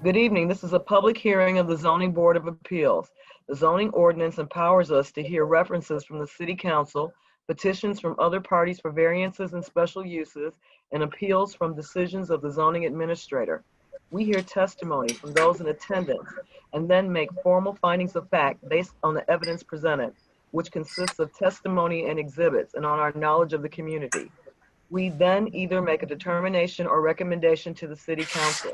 Good evening. This is a public hearing of the Zoning Board of Appeals. The zoning ordinance empowers us to hear references from the City Council, petitions from other parties for variances and special uses, and appeals from decisions of the zoning administrator. We hear testimony from those in attendance and then make formal findings of fact based on the evidence presented, which consists of testimony and exhibits and on our knowledge of the community. We then either make a determination or recommendation to the City Council.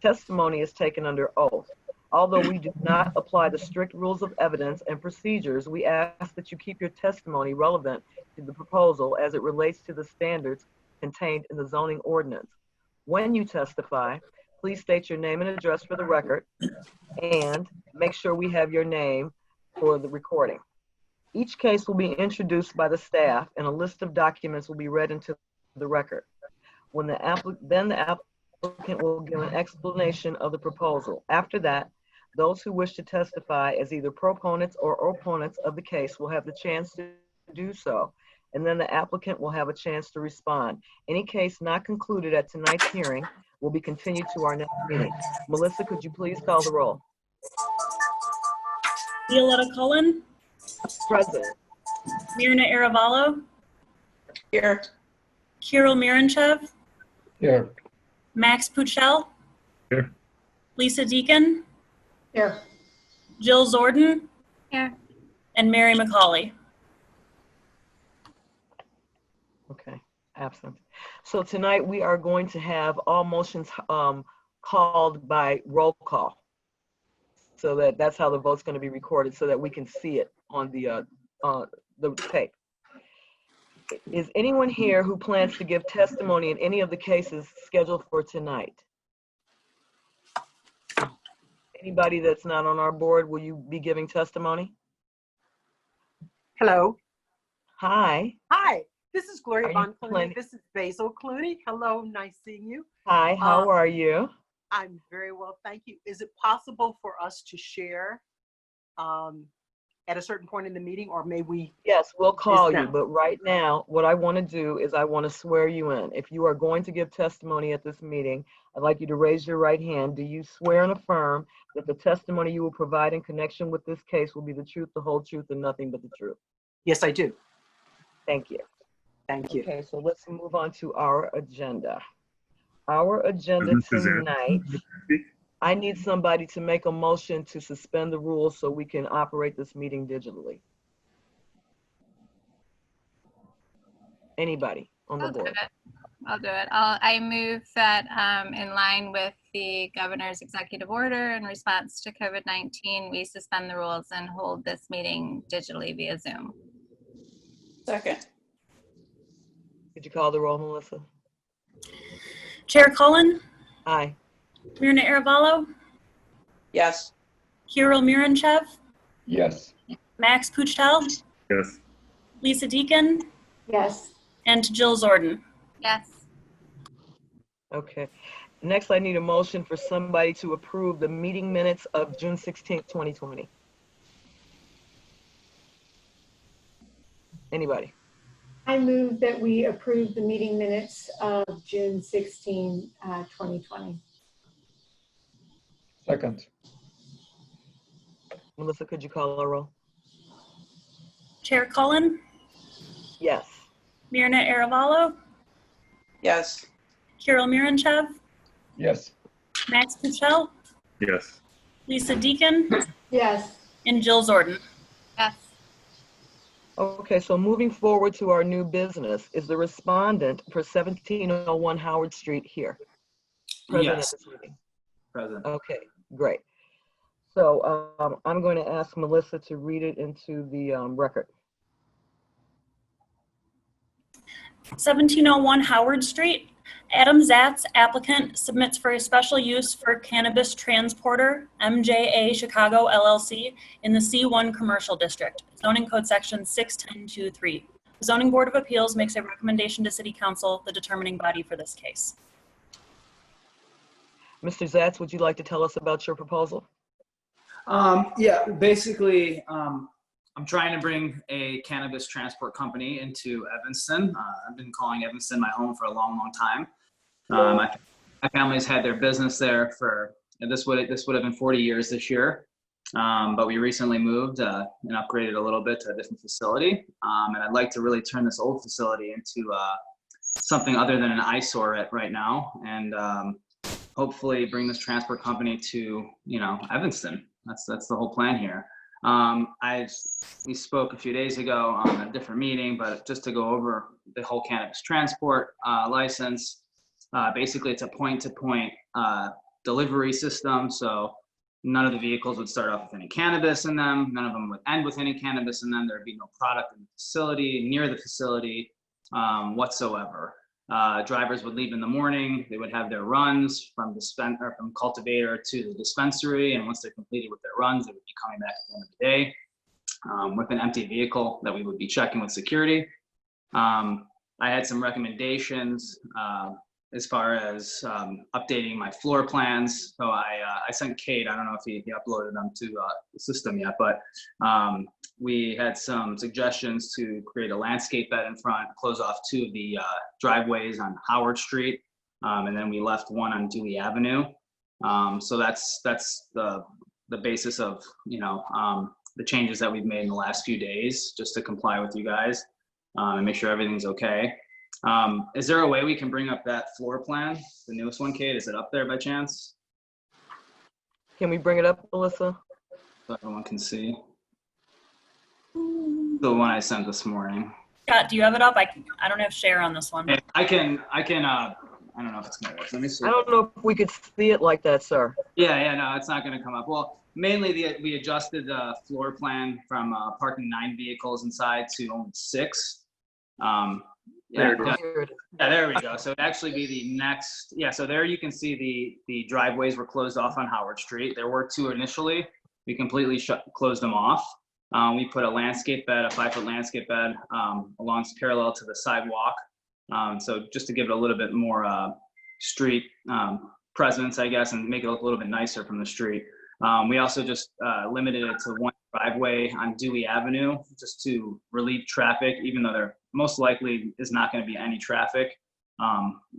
Testimony is taken under oath. Although we do not apply the strict rules of evidence and procedures, we ask that you keep your testimony relevant to the proposal as it relates to the standards contained in the zoning ordinance. When you testify, please state your name and address for the record and make sure we have your name for the recording. Each case will be introduced by the staff and a list of documents will be read into the record. When the applicant will give an explanation of the proposal. After that, those who wish to testify as either proponents or opponents of the case will have the chance to do so, and then the applicant will have a chance to respond. Any case not concluded at tonight's hearing will be continued to our next meeting. Melissa, could you please call the roll? Violetta Cullen. Present. Mirna Aravallo. Here. Kirill Miranchev. Here. Max Puchel. Here. Lisa Deacon. Here. Jill Zorden. Here. And Mary McCauley. Okay, absent. So tonight we are going to have all motions called by roll call. So that's how the vote's going to be recorded so that we can see it on the tape. Is anyone here who plans to give testimony in any of the cases scheduled for tonight? Anybody that's not on our board, will you be giving testimony? Hello. Hi. Hi. This is Gloria Are Von you Clooney. planning- This is Basil Clooney. Hello. Nice seeing you. Hi, how are you? I'm very well, thank you. Is it possible for us to share at a certain point in the meeting, or may we? Yes, we'll call Yes, you, ma'am. but right now, what I want to do is I want to swear you in. If you are going to give testimony at this meeting, I'd like you to raise your right hand. Do you swear and affirm that the testimony you will provide in connection with this case will be the truth, the whole truth, and nothing but the truth? Yes, I do. Thank you. Thank you. Okay, so let's move on to our agenda. Our agenda tonight, I need somebody to make a motion to suspend the rules so we can operate this meeting digitally. Anybody on the board? I'll do it. I move that in line with the governor's executive order in response to COVID-19, we suspend the rules and hold this meeting digitally via Zoom. Second. Could you call the roll, Melissa? Chair Cullen. Aye. Mirna Aravallo. Yes. Kirill Miranchev. Yes. Max Puchel. Yes. Lisa Deacon. Yes. And Jill Zorden. Yes. Okay. Next, I need a motion for somebody to approve the meeting minutes of June 16th, 2020. Anybody? I move that we approve the meeting minutes of June 16, 2020. Second. Melissa, could you call a roll? Chair Cullen. Yes. Mirna Aravallo. Yes. Kirill Miranchev. Yes. Max Puchel. Yes. Lisa Deacon. Yes. And Jill Zorden. Yes. Okay, so moving forward to our new business, is the respondent for 1701 Howard Street here? Present at Yes, this meeting? present. Okay, great. So I'm going to ask Melissa to read it into the record. 1701 Howard Street. Adam Zatz, applicant, submits for a special use for Cannabis Transporter, MJA Chicago LLC, in the C1 Commercial District, zoning code section 61023. The Zoning Board of Appeals makes a recommendation to City Council, the determining body for this case. Mr. Zatz, would you like to tell us about your proposal? Yeah, basically, I'm trying to bring a cannabis transport company into Evanston. I've been calling Evanston my home for a long, long time. My family's had their business there for this would have been 40 years this year. But we recently moved and upgraded a little bit to a different facility. And I'd like to really turn this old facility into something other than an eyesore right now, and hopefully bring this transport company to, Evanston. That's the whole plan here. We spoke a few days ago on a different meeting, but just to go over the whole cannabis transport license. Basically, it's a point-to-point delivery system. So none of the vehicles would start off with any cannabis in them. None of them would end with any cannabis in them. There'd be no product in the facility, near the facility whatsoever. Drivers would leave in the morning. They would have their runs from cultivator to the dispensary. And once they're completed with their runs, they would be coming back at the end of the day with an empty vehicle that we would be checking with security. I had some recommendations as far as updating my floor plans. So I sent Kate, I don't know if he uploaded them to the system yet, but we had some suggestions to create a landscape bed in front, close off 2 of the driveways on Howard Street, and then we left one on Dewey Avenue. So that's the basis of, the changes that we've made in the last few days, just to comply with you guys and make sure everything's okay. Is there a way we can bring up that floor plan, the newest one, Kate? Is it up there by chance? Can we bring it up, Melissa? So everyone can see. The one I sent this morning. Scott, do you have it up? I don't have share on this one. I can, I don't know if it's gonna work. Let me see. I don't know if we could see it like that, sir. Yeah, no, it's not gonna come up. Well, mainly we adjusted the floor plan from parking 9 vehicles inside to only 6. There we go. So it'd actually be the next, so there you can see the driveways were closed off on Howard Street. There were 2 initially. We completely closed them off. We put a landscape bed, a 5-foot landscape bed along parallel to the sidewalk. So just to give it a little bit more street presence, I guess, and make it look a little bit nicer from the street. We also just limited it to 1 driveway on Dewey Avenue, just to relieve traffic, even though there most likely is not going to be any traffic.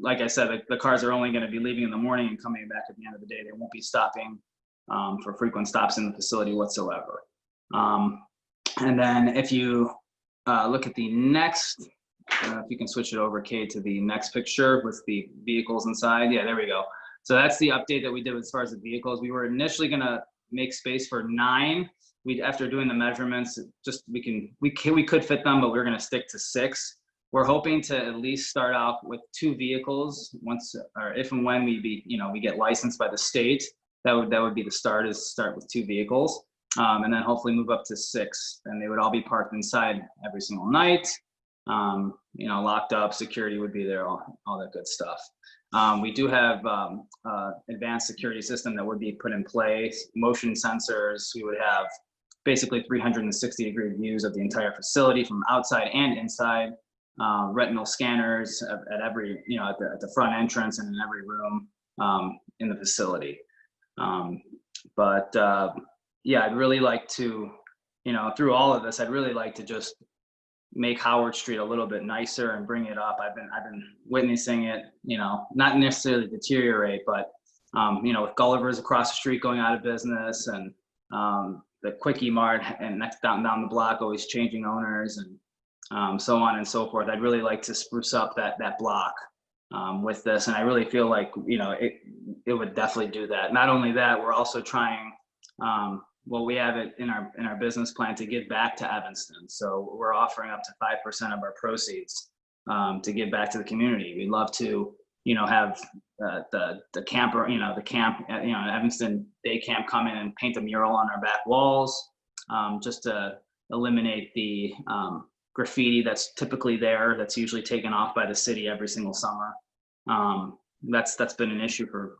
Like I said, the cars are only going to be leaving in the morning and coming back at the end of the day. They won't be stopping for frequent stops in the facility whatsoever. And then if you look at the next, if you can switch it over, Kate, to the next picture with the vehicles inside. Yeah, there we go. So that's the update that we did as far as the vehicles. We were initially going to make space for 9. After doing the measurements, we could fit them, but we're going to stick to 6. We're hoping to at least start out with 2 vehicles once, or if and when we get licensed by the state. That would be the start, is start with 2 vehicles, and then hopefully move up to 6. And they would all be parked inside every single night. Locked up, security would be there, all that good stuff. We do have advanced security system that would be put in place, motion sensors. We would have basically 360-degree views of the entire facility from outside and inside, retinal scanners at every, at the front entrance and in every room in the facility. I'd really like to, through all of this, I'd really like to just make Howard Street a little bit nicer and bring it up. I've been witnessing it, not necessarily deteriorate, but with Gulliver's across the street going out of business, and the Quickie Mart and next down the block always changing owners, and so on and so forth. I'd really like to spruce up that block with this, and I really feel like it would definitely do that. Not only that, we're also trying. We have it in our business plan to give back to Evanston. So we're offering up to 5% of our proceeds to give back to the community. We'd love to, have the camper, the camp, Evanston Day Camp come in and paint a mural on our back walls, just to eliminate the graffiti that's typically there. That's usually taken off by the city every single summer. That's been an issue for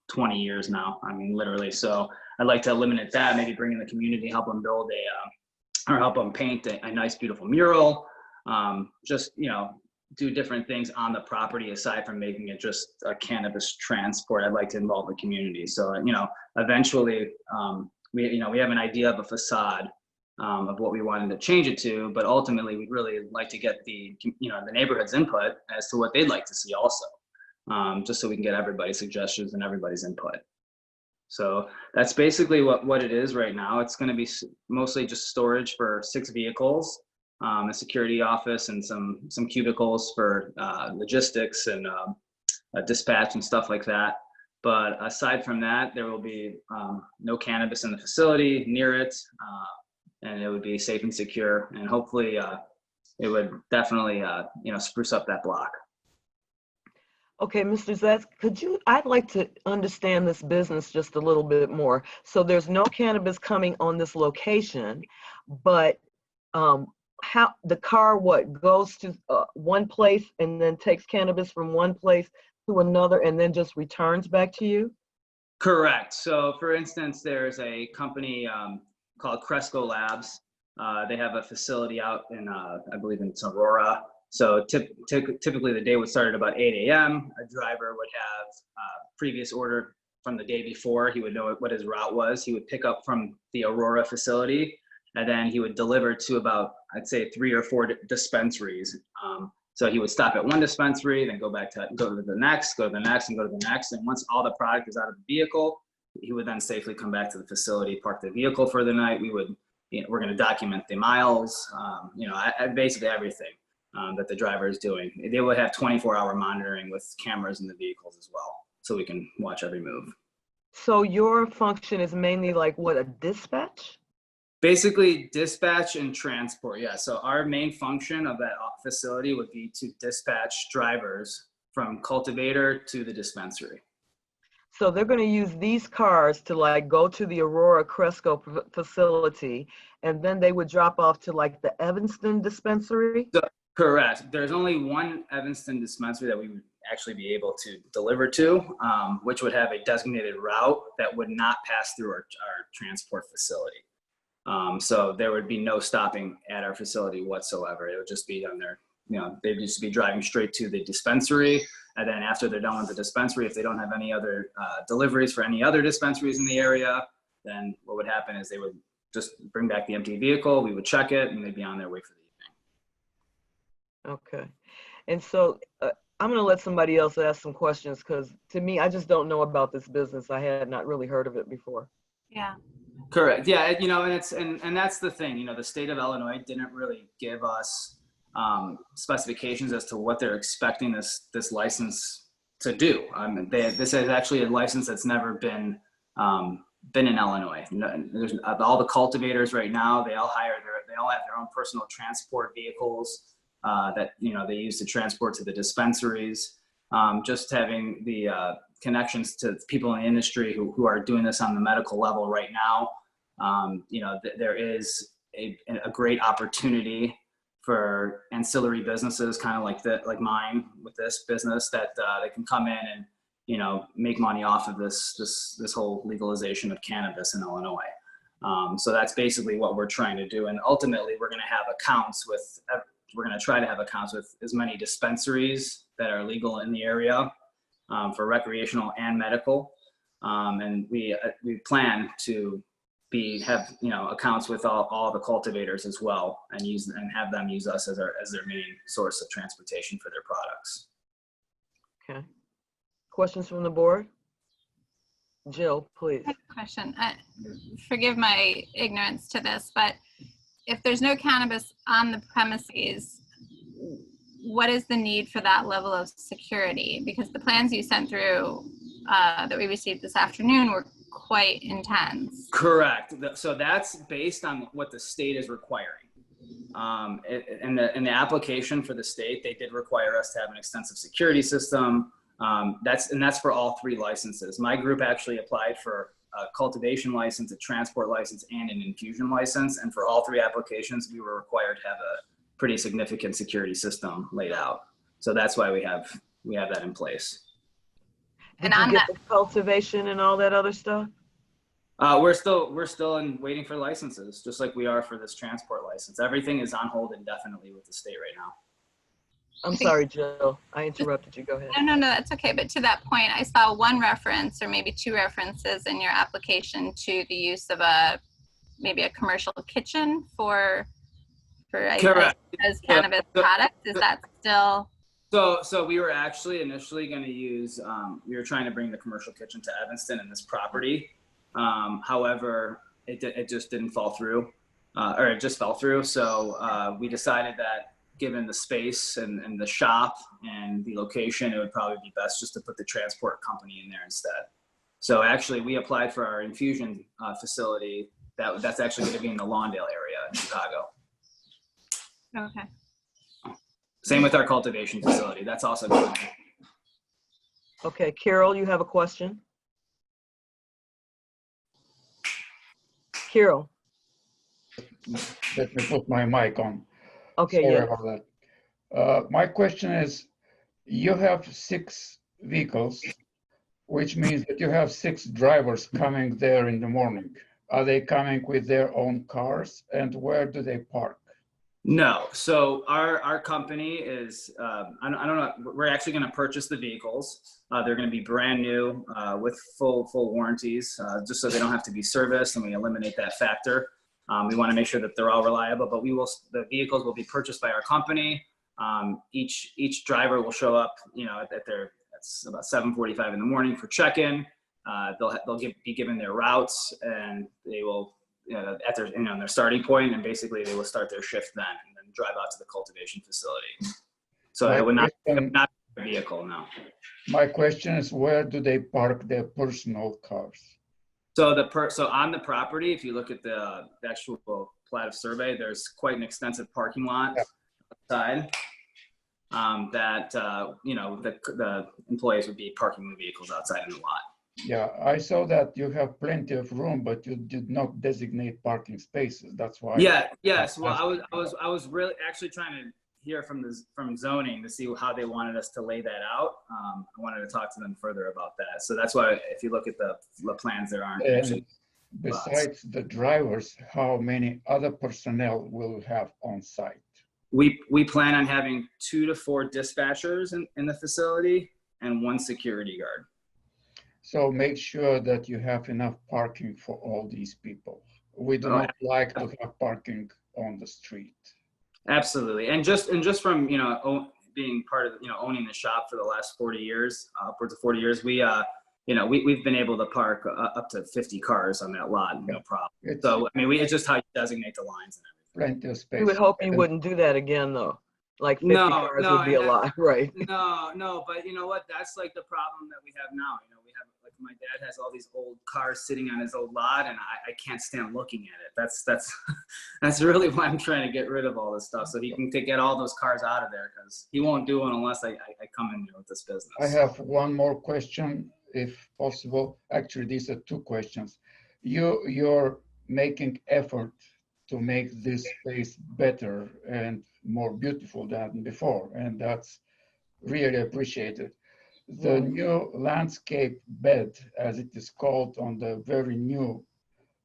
20 years now. I mean, literally. So I'd like to eliminate that, maybe bring in the community, help them build or help them paint a nice, beautiful mural. Just, do different things on the property aside from making it just a cannabis transport. I'd like to involve the community. So, eventually, we have an idea of a facade of what we wanted to change it to, but ultimately we'd really like to get the neighborhood's input as to what they'd like to see also, just so we can get everybody's suggestions and everybody's input. So that's basically what it is right now. It's going to be mostly just storage for 6 vehicles, a security office, and some cubicles for logistics and dispatch and stuff like that. But aside from that, there will be no cannabis in the facility near it, and it would be safe and secure. And hopefully, it would definitely spruce up that block. Okay, Mr. Zatz, I'd like to understand this business just a little bit more. So there's no cannabis coming on this location, but how the car goes to one place and then takes cannabis from one place to another and then just returns back to you? Correct. So for instance, there's a company called Cresco Labs. They have a facility out in, I believe it's Aurora. So typically the day would start at about 8 a.m. A driver would have previous order from the day before. He would know what his route was. He would pick up from the Aurora facility, and then he would deliver to about, I'd say, 3 or 4 dispensaries. So he would stop at one dispensary, then go to the next, go to the next, and go to the next. And once all the product is out of the vehicle, he would then safely come back to the facility, park the vehicle for the night. We're going to document the miles, basically everything that the driver is doing. They will have 24-hour monitoring with cameras in the vehicles as well, so we can watch every move. So your function is mainly like what, a dispatch? Basically dispatch and transport, yeah. So our main function of that facility would be to dispatch drivers from cultivator to the dispensary. So they're going to use these cars to like go to the Aurora Cresco facility, and then they would drop off to like the Evanston dispensary? Correct. There's only one Evanston dispensary that we would actually be able to deliver to, which would have a designated route that would not pass through our transport facility. So there would be no stopping at our facility whatsoever. It would just be on their, they'd just be driving straight to the dispensary. And then after they're done with the dispensary, if they don't have any other deliveries for any other dispensaries in the area, then what would happen is they would just bring back the empty vehicle, we would check it, and they'd be on their way for the evening. Okay. And so I'm going to let somebody else ask some questions, because to me, I just don't know about this business. I had not really heard of it before. Yeah. Correct. Yeah. And that's the thing, the state of Illinois didn't really give us specifications as to what they're expecting this license to do. This is actually a license that's never been in Illinois. There's all the cultivators right now. They all have their own personal transport vehicles that they use to transport to the dispensaries. Just having the connections to people in the industry who are doing this on the medical level right now. There is a great opportunity for ancillary businesses, kind of like mine with this business, that they can come in and make money off of this whole legalization of cannabis in Illinois. So that's basically what we're trying to do, and ultimately we're going to have accounts with. We're going to try to have accounts with as many dispensaries that are legal in the area for recreational and medical, and we plan to have accounts with all the cultivators as well, and have them use us as their main source of transportation for their products. Okay. Questions from the board? Jill, please. Question. Forgive my ignorance to this, but if there's no cannabis on the premises, what is the need for that level of security? Because the plans you sent through that we received this afternoon were quite intense. Correct. So that's based on what the state is requiring. In the application for the state, they did require us to have an extensive security system. That's for all 3 licenses. My group actually applied for a cultivation license, a transport license, and an infusion license. And for all 3 applications, we were required to have a pretty significant security system laid out. So that's why we have that in place. Did you get the cultivation and all that other stuff? We're still waiting for licenses, just like we are for this transport license. Everything is on hold indefinitely with the state right now. I'm sorry, Jill. I interrupted you. Go ahead. No, that's okay. But to that point, I saw one reference or maybe 2 references in your application to the use of maybe a commercial kitchen for as cannabis products. Is that still? So we were actually initially going to use, we were trying to bring the commercial kitchen to Evanston and this property. However, it just didn't fall through, or it just fell through. So we decided that given the space and the shop and the location, it would probably be best just to put the transport company in there instead. So actually, we applied for our infusion facility. That's actually going to be in the Lawndale area in Chicago. Okay. Same with our cultivation facility. That's also going to be. Okay, Carol, you have a question? Carol. Let me put my mic on. Okay, Sorry yeah. about that. My question is, you have 6 vehicles, which means that you have 6 drivers coming there in the morning. Are they coming with their own cars, and where do they park? No. So our company is, I don't know, we're actually going to purchase the vehicles. They're going to be brand new with full warranties, just so they don't have to be serviced, and we eliminate that factor. We want to make sure that they're all reliable, but the vehicles will be purchased by our company. Each driver will show up, that's about 7:45 in the morning for check-in. They'll be given their routes, and they will, at their starting point, and basically they will start their shift then, and then drive out to the cultivation facility. So it would not be a vehicle, no. My question is, where do they park their personal cars? So on the property, if you look at the actual plat of survey, there's quite an extensive parking lot outside that the employees would be parking the vehicles outside in the lot. Yeah, I saw that you have plenty of room, but you did not designate parking spaces. That's why. Yes. Well, I was really actually trying to hear from zoning to see how they wanted us to lay that out. I wanted to talk to them further about that. So that's why if you look at the plans, there aren't actually. Besides the drivers, how many other personnel will have on site? We plan on having 2 to 4 dispatchers in the facility and 1 security guard. So make sure that you have enough parking for all these people. We do not like to have parking on the street. Absolutely, and just from being part of owning the shop for the last 40 years, upwards of 40 years, we've been able to park up to 50 cars on that lot, no problem. So I mean, it's just how you designate the lines and everything. Plenty of space. We would hope you wouldn't do that again, though. Like 50 cars would be a lot, right? No, but you know what? That's like the problem that we have now. We have, like, my dad has all these old cars sitting on his old lot, and I can't stand looking at it. That's really why I'm trying to get rid of all this stuff, so he can get all those cars out of there, because he won't do it unless I come in here with this business. I have one more question, if possible. Actually, these are 2 questions. You're making effort to make this space better and more beautiful than before, and that's really appreciated. The new landscape bed, as it is called on the very new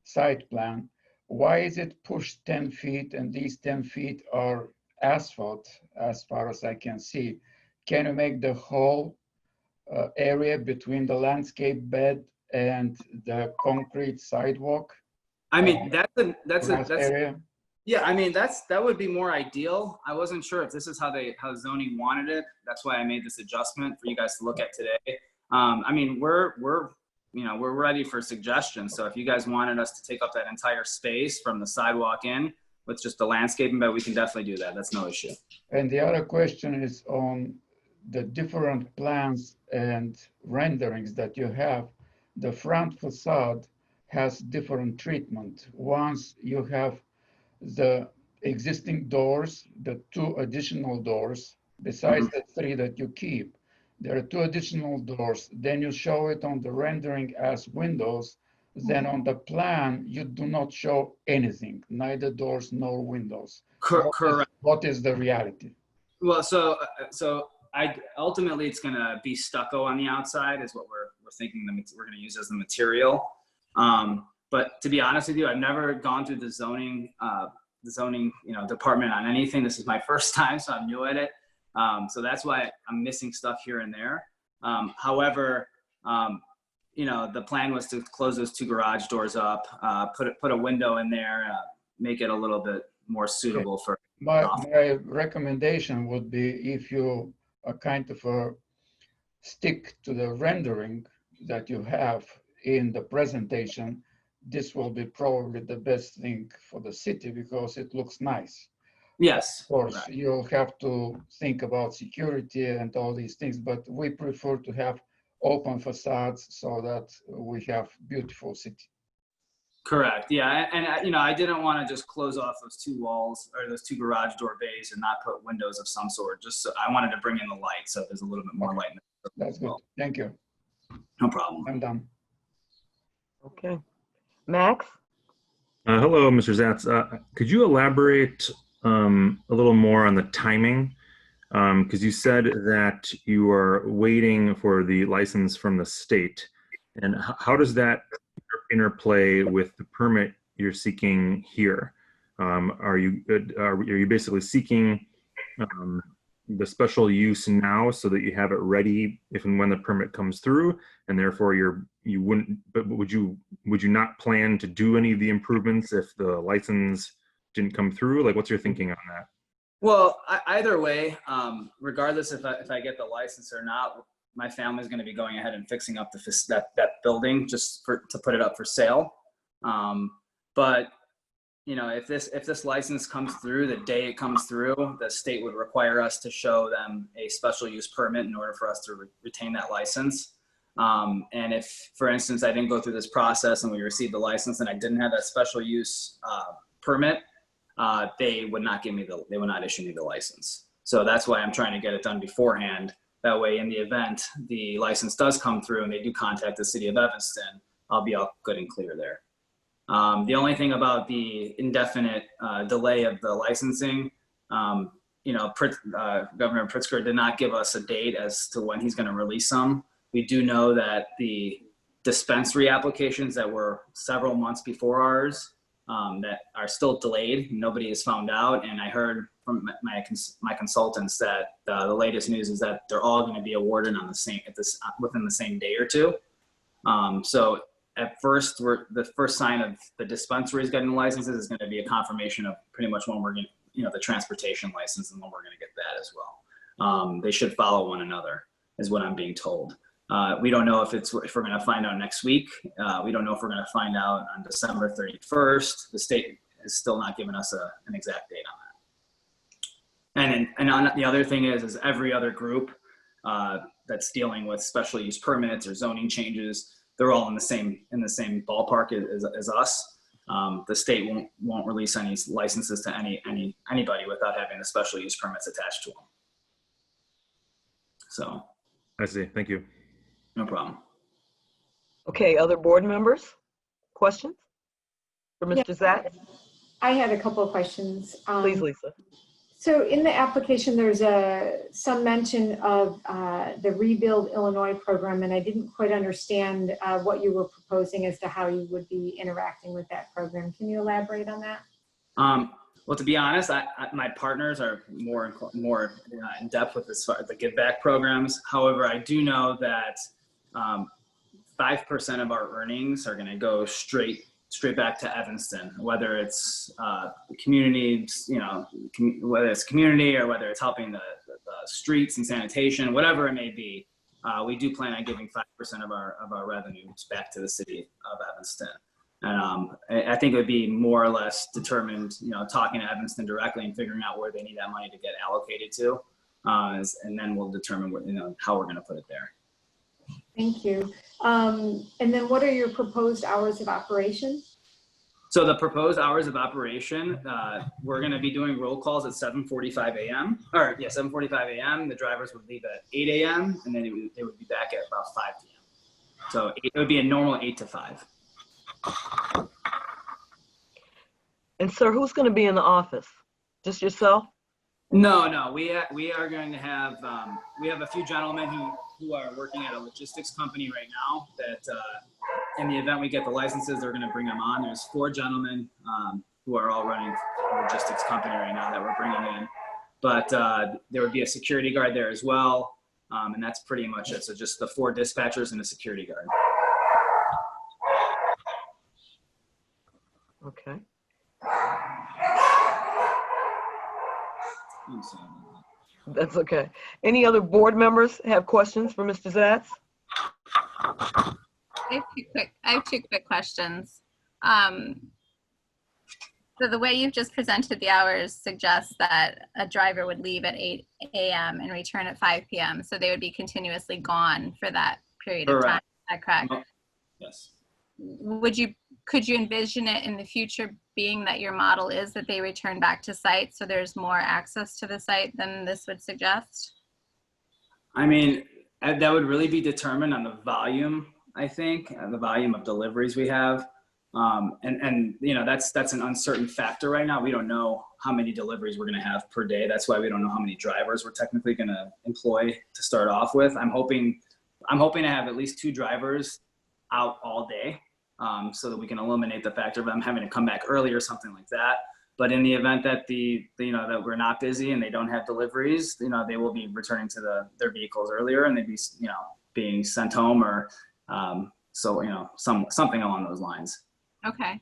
site plan, why is it pushed 10 feet and these 10 feet are asphalt as far as I can see? Can you make the whole area between the landscape bed and the concrete sidewalk? I mean, that's area. Yeah, I mean, that would be more ideal. I wasn't sure if this is how zoning wanted it. That's why I made this adjustment for you guys to look at today. I mean, we're ready for suggestions. So if you guys wanted us to take up that entire space from the sidewalk in with just the landscaping bed, we can definitely do that. That's no issue. And the other question is on the different plans and renderings that you have. The front facade has different treatment. Once you have the existing doors, the 2 additional doors, besides the 3 that you keep, there are 2 additional doors. Then you show it on the rendering as windows. Then on the plan, you do not show anything, neither doors nor windows. Correct. What is the reality? Well, so ultimately it's going to be stucco on the outside is what we're thinking we're going to use as the material. But to be honest with you, I've never gone through the zoning department on anything. This is my first time, so I'm new at it. So that's why I'm missing stuff here and there. However, the plan was to close those 2 garage doors up, put a window in there, make it a little bit more suitable for. My recommendation would be if you kind of stick to the rendering that you have, in the presentation, this will be probably the best thing for the city because it looks nice. Yes. Of course, right. you'll have to think about security and all these things, but we prefer to have open facades so that we have beautiful city. Correct. Yeah, and I didn't want to just close off those two walls or those two garage door bays and not put windows of some sort. Just so I wanted to bring in the light, so there's a little bit more light. That's good. Thank you. No problem. I'm done. Okay. Max? Hello, Mr. Zatz. Could you elaborate a little more on the timing? Because you said that you are waiting for the license from the state. And how does that interplay with the permit you're seeking here? Are you basically seeking the special use now so that you have it ready if and when the permit comes through, and therefore would you not plan to do any of the improvements if the license didn't come through? Like, what's your thinking on that? Well, either way, regardless if I get the license or not, my family's going to be going ahead and fixing up that building just to put it up for sale. But you know, if this license comes through, the day it comes through, the state would require us to show them a special use permit in order for us to retain that license. And if, for instance, I didn't go through this process and we received the license and I didn't have that special use permit, they would not issue me the license. So that's why I'm trying to get it done beforehand. That way, in the event the license does come through and they do contact the city of Evanston, I'll be all good and clear there. The only thing about the indefinite delay of the licensing, you know, Governor Pritzker did not give us a date as to when he's going to release them. We do know that the dispensary applications that were several months before ours that are still delayed, nobody has found out. And I heard from my consultants that the latest news is that they're all going to be awarded on within the same day or two. So at first, the first sign of the dispensaries getting licenses is going to be a confirmation of pretty much when we're going to, you know, the transportation license and when we're going to get that as well. They should follow one another, is what I'm being told. We don't know if we're going to find out next week. We don't know if we're going to find out on December 31st. The state has still not given us an exact date on that. And on the other thing is every other group that's dealing with special use permits or zoning changes, they're all in the same ballpark as us. The state won't release any licenses to anybody without having the special use permits attached to them. So. I see. Thank you. No problem. Okay, other board members? Questions for Mr. Zatz? I had a couple of questions. Please, Lisa. So in the application, there's some mention of the Rebuild Illinois program, and I didn't quite understand what you were proposing as to how you would be interacting with that program. Can you elaborate on that? Well, to be honest, my partners are more in depth with the give back programs. However, I do know that 5% of our earnings are going to go straight back to Evanston, whether it's community, you know, whether it's community or whether it's helping the streets and sanitation, whatever it may be. We do plan on giving 5% of our revenues back to the city of Evanston. And I think it would be more or less determined, you know, talking to Evanston directly and figuring out where they need that money to get allocated to. And then we'll determine what, you know, how we're going to put it there. Thank you. And then what are your proposed hours of operation? So the proposed hours of operation, we're going to be doing roll calls at 7:45 a.m. Or yeah, 7:45 a.m. The drivers would leave at 8 a.m. and then they would be back at about 5 p.m. So it would be a normal 8 to 5. And sir, who's going to be in the office? Just yourself? No. We are going to have we have a few gentlemen who are working at a logistics company right now that in the event we get the licenses, they're going to bring them on. There's 4 gentlemen who are all running a logistics company right now that we're bringing in. But there would be a security guard there as well. And that's pretty much it. So just the 4 dispatchers and a security guard. Okay. That's okay. Any other board members have questions for Mr. Zatz? I have two quick questions. So the way you've just presented the hours suggests that a driver would leave at 8 a.m. and return at 5 p.m. So they would be continuously gone for that period of time. Is that correct? Yes. Could you envision it in the future being that your model is that they return back to site, so there's more access to the site than this would suggest? I mean, that would really be determined on the volume, I think, the volume of deliveries we have. And you know, that's an uncertain factor right now. We don't know how many deliveries we're going to have per day. That's why we don't know how many drivers we're technically going to employ to start off with. I'm hoping to have at least 2 drivers out all day, so that we can eliminate the factor of them having to come back early or something like that. But in the event that that we're not busy and they don't have deliveries, they will be returning to their vehicles earlier, and they'd be, being sent home, or something along those lines. Okay.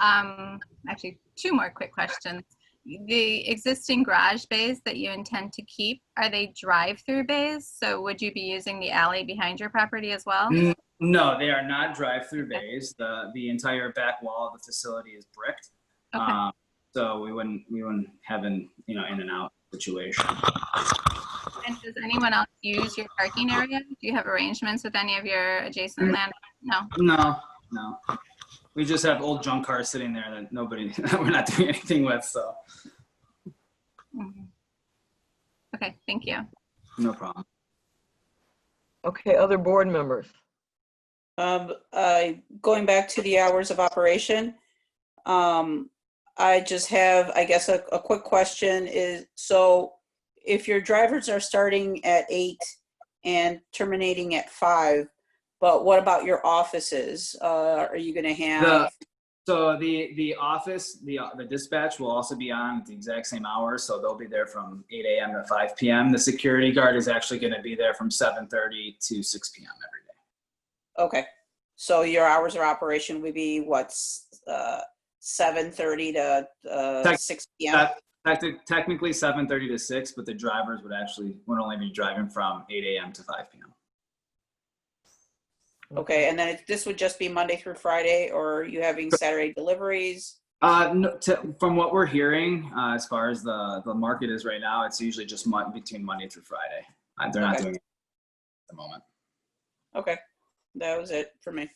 Actually, 2 more quick questions. The existing garage bays that you intend to keep, are they drive-through bays? So would you be using the alley behind your property as well? No, they are not drive-through bays. The entire back wall of the facility is bricked. Okay. So we wouldn't have an in and out situation. And does anyone else use your parking area? Do you have arrangements with any of your adjacent land? No. No. We just have old junk cars sitting there that we're not doing anything with. So. Okay, thank you. No problem. Okay, other board members. Going back to the hours of operation, I just have, I guess, a quick question is, so if your drivers are starting at 8 and terminating at 5, but what about your offices? Are you going to have? The office, the dispatch will also be on at the exact same hours, so they'll be there from 8 a.m. to 5 p.m. The security guard is actually going to be there from 7:30 to 6 p.m. every day. Okay, so your hours of operation would be what, 7:30 to 6 p.m. Technically 7:30 to 6, but the drivers would only be driving from 8 a.m. to 5 p.m. Okay, and then this would just be Monday through Friday, or are you having Saturday deliveries? No, from what we're hearing, as far as the market is right now, it's usually just between Monday through Friday. They're not doing it at the moment. Okay, that was it for me.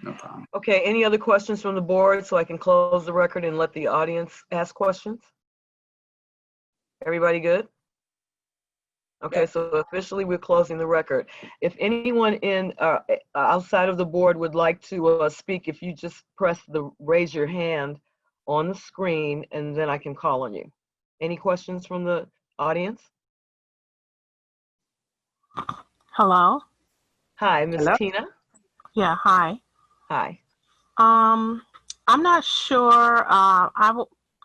No problem. Okay, any other questions from the board so I can close the record and let the audience ask questions? Everybody good? Okay, so officially we're closing the record. If anyone outside of the board would like to speak, if you just press the raise your hand on the screen, and then I can call on you. Any questions from the audience? Hello. Hi, Ms. Tina. Yeah, hi. Hi. I'm not sure. I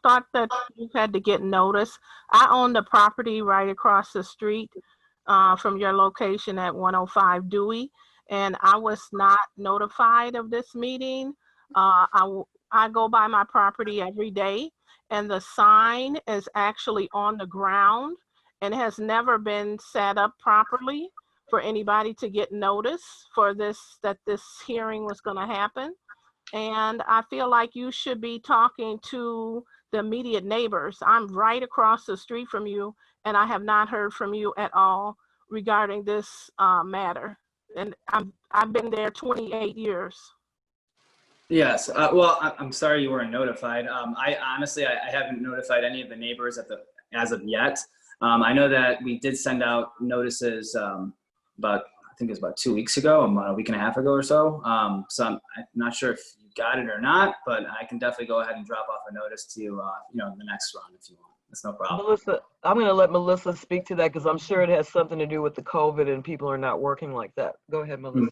thought that you had to get notice. I own the property right across the street from your location at 105 Dewey, and I was not notified of this meeting. I go by my property every day, and the sign is actually on the ground and has never been set up properly for anybody to get notice for that this hearing was going to happen. And I feel like you should be talking to the immediate neighbors. I'm right across the street from you, and I have not heard from you at all regarding this matter. And I've been there 28 years. Yes. Well, I'm sorry you weren't notified. I honestly haven't notified any of the neighbors as of yet. I know that we did send out notices I think it was about 2 weeks ago, about a week and a half ago or so. So I'm not sure if you got it or not, but I can definitely go ahead and drop off a notice to the next round if you want. That's no problem. Melissa, I'm going to let Melissa speak to that because I'm sure it has something to do with the COVID and people are not working like that. Go ahead, Melissa.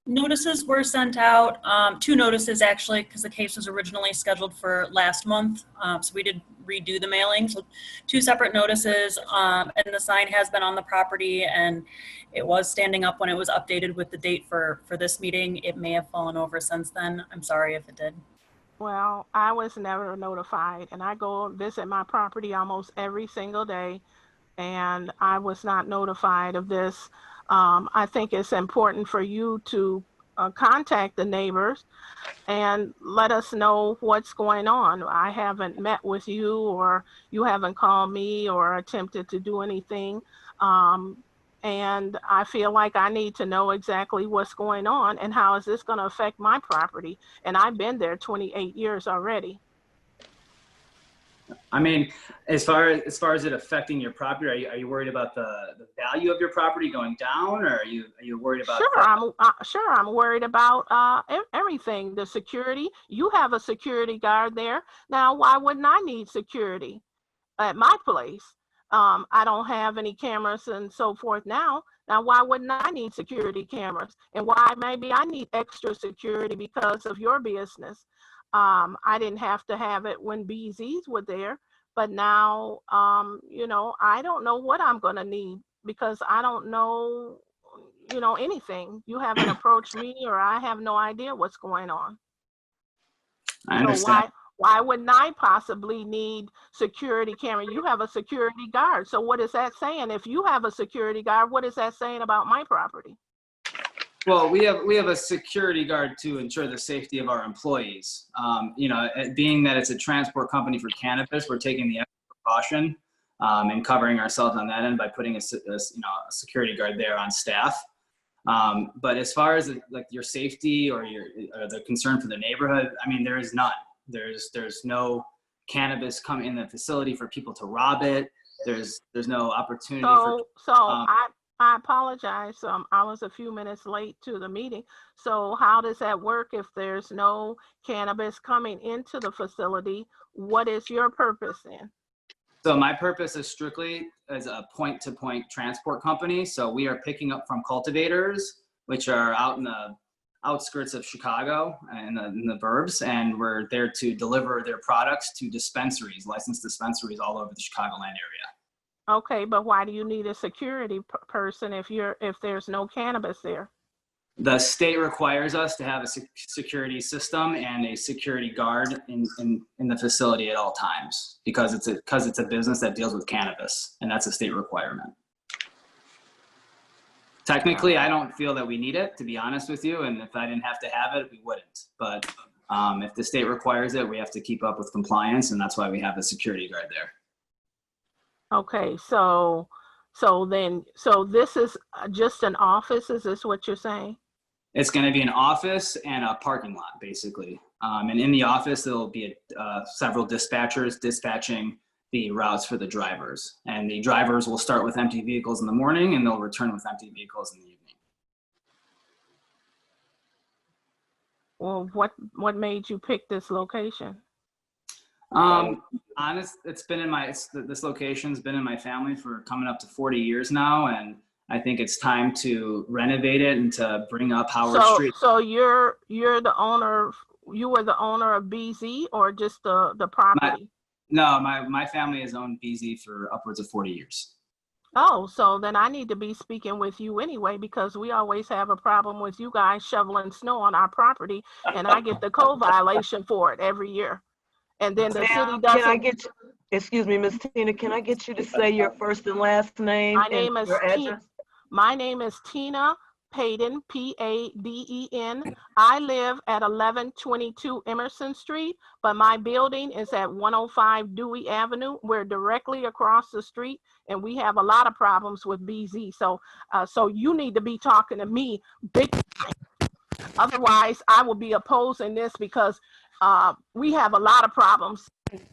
Notices were sent out, 2 notices actually, because the case was originally scheduled for last month. So we did redo the mailing. So 2 separate notices, and the sign has been on the property, and it was standing up when it was updated with the date for this meeting. It may have fallen over since then. I'm sorry if it did. Well, I was never notified, and I go visit my property almost every single day, and I was not notified of this. I think it's important for you to contact the neighbors and let us know what's going on. I haven't met with you, or you haven't called me or attempted to do anything. And I feel like I need to know exactly what's going on and how is this going to affect my property. And I've been there 28 years already. I mean, as far as it affecting your property, are you worried about the value of your property going down, or are you worried about? Sure, I'm worried about everything. The security. You have a security guard there. Now, why wouldn't I need security at my place? I don't have any cameras and so forth now. Now, why wouldn't I need security cameras? And why maybe I need extra security because of your business? I didn't have to have it when BZs were there, but now, you know, I don't know what I'm going to need because I don't know, you know, anything. You haven't approached me, or I have no idea what's going on. I understand. So why wouldn't I possibly need security camera? You have a security guard. So what is that saying? If you have a security guard, what is that saying about my property? Well, we have a security guard to ensure the safety of our employees. You know, being that it's a transport company for cannabis, we're taking the extra precaution and covering ourselves on that end by putting a security guard there on staff. But as far as like your safety or the concern for the neighborhood, I mean, there is none. There's no cannabis coming in the facility for people to rob it. There's no opportunity I apologize. I was a few minutes late to the meeting. So how does that work if there's no cannabis coming into the facility? What is your purpose then? So my purpose is strictly as a point-to-point transport company. So we are picking up from cultivators, which are out in the outskirts of Chicago and in the burbs, and we're there to deliver their products to dispensaries, licensed dispensaries all over the Chicagoland area. Okay, but why do you need a security person if there's no cannabis there? The state requires us to have a security system and a security guard in the facility at all times because it's a business that deals with cannabis, and that's a state requirement. Technically, I don't feel that we need it, to be honest with you, and if I didn't have to have it, we wouldn't. But if the state requires it, we have to keep up with compliance, and that's why we have a security guard there. Okay, so this is just an office? Is this what you're saying? It's going to be an office and a parking lot, basically. And in the office, there'll be several dispatchers dispatching the routes for the drivers. And the drivers will start with empty vehicles in the morning, and they'll return with empty vehicles in the evening. Well, what made you pick this location? This location's been in my family for coming up to 40 years now, and I think it's time to renovate it and to bring up Howard Street. So you're the owner. You were the owner of BZ, or just the property? No, my family has owned BZ for upwards of 40 years. Oh, so then I need to be speaking with you anyway, because we always have a problem with you guys shoveling snow on our property, and I get the code violation for it every year. And then the city doesn't. Excuse me, Ms. Tina, can I get you to say your first and last name? My name is Tina Payden, P-A-D-E-N. I live at 1122 Emerson Street, but my building is at 105 Dewey Avenue. We're directly across the street, and we have a lot of problems with BZ. So you need to be talking to me big time. Otherwise, I will be opposing this because we have a lot of problems.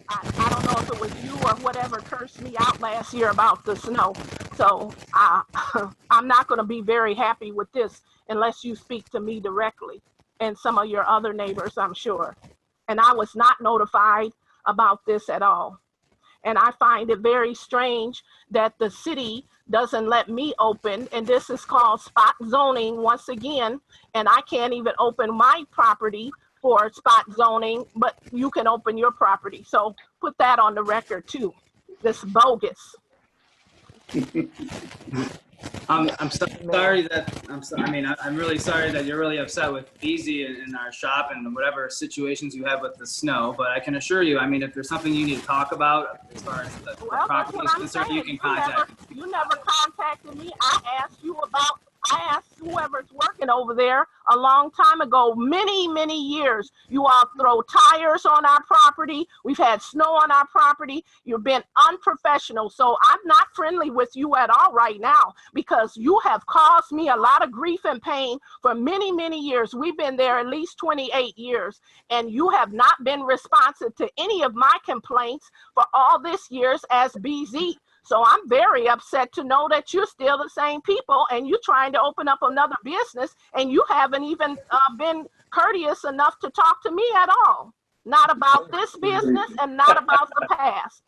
I don't know if it was you or whatever cursed me out last year about the snow. So I'm not going to be very happy with this unless you speak to me directly and some of your other neighbors, I'm sure. And I was not notified about this at all. And I find it very strange that the city doesn't let me open, and this is called spot zoning once again, and I can't even open my property for spot zoning, but you can open your property. So put that on the record too. This bogus. I'm really sorry that you're really upset with BZ in our shop and whatever situations you have with the snow, but I can assure you, I mean, if there's something you need to talk about as far as the property is concerned, you can contact me. You never contacted me. I asked you about I asked whoever's working over there a long time ago, many years. You all throw tires on our property. We've had snow on our property. You've been unprofessional. So I'm not friendly with you at all right now because you have caused me a lot of grief and pain for many years. We've been there at least 28 years, and you have not been responsive to any of my complaints for all this years as BZ. So I'm very upset to know that you're still the same people and you're trying to open up another business and you haven't even been courteous enough to talk to me at all. Not about this business and not about the past.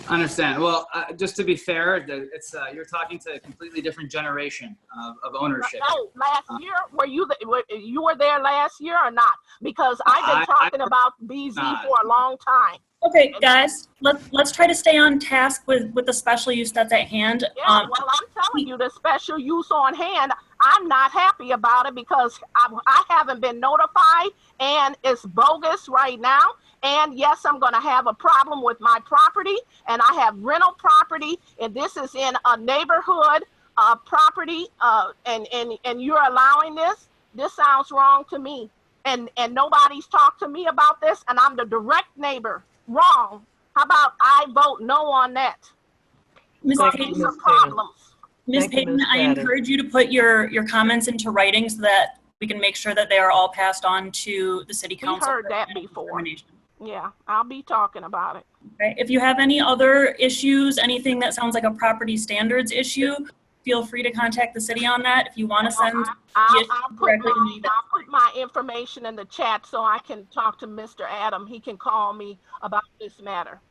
Understand. Well, just to be fair, it's you're talking to a completely different generation of ownership. No, last year, you were there last year or not? Because I've been talking about BZ for a long time. Okay, guys, let's try to stay on task with the special use that's at hand. Yeah, well, I'm telling you, the special use on hand, I'm not happy about it because I haven't been notified and it's bogus right now. And yes, I'm going to have a problem with my property, and I have rental property, and this is in a neighborhood property, and you're allowing this. This sounds wrong to me, and nobody's talked to me about this, and I'm the direct neighbor. Wrong. How about I vote no on that? Ms. These are problems. Ms. Payton, I encourage you to put your comments into writing so that we can make sure that they are all passed on to the city council. We heard that before. Yeah, I'll be talking about it. Okay. If you have any other issues, anything that sounds like a property standards issue, feel free to contact the city on that. If you want to send I'll put my information in the chat so I can talk to Mr. Adam. He can call me about this matter.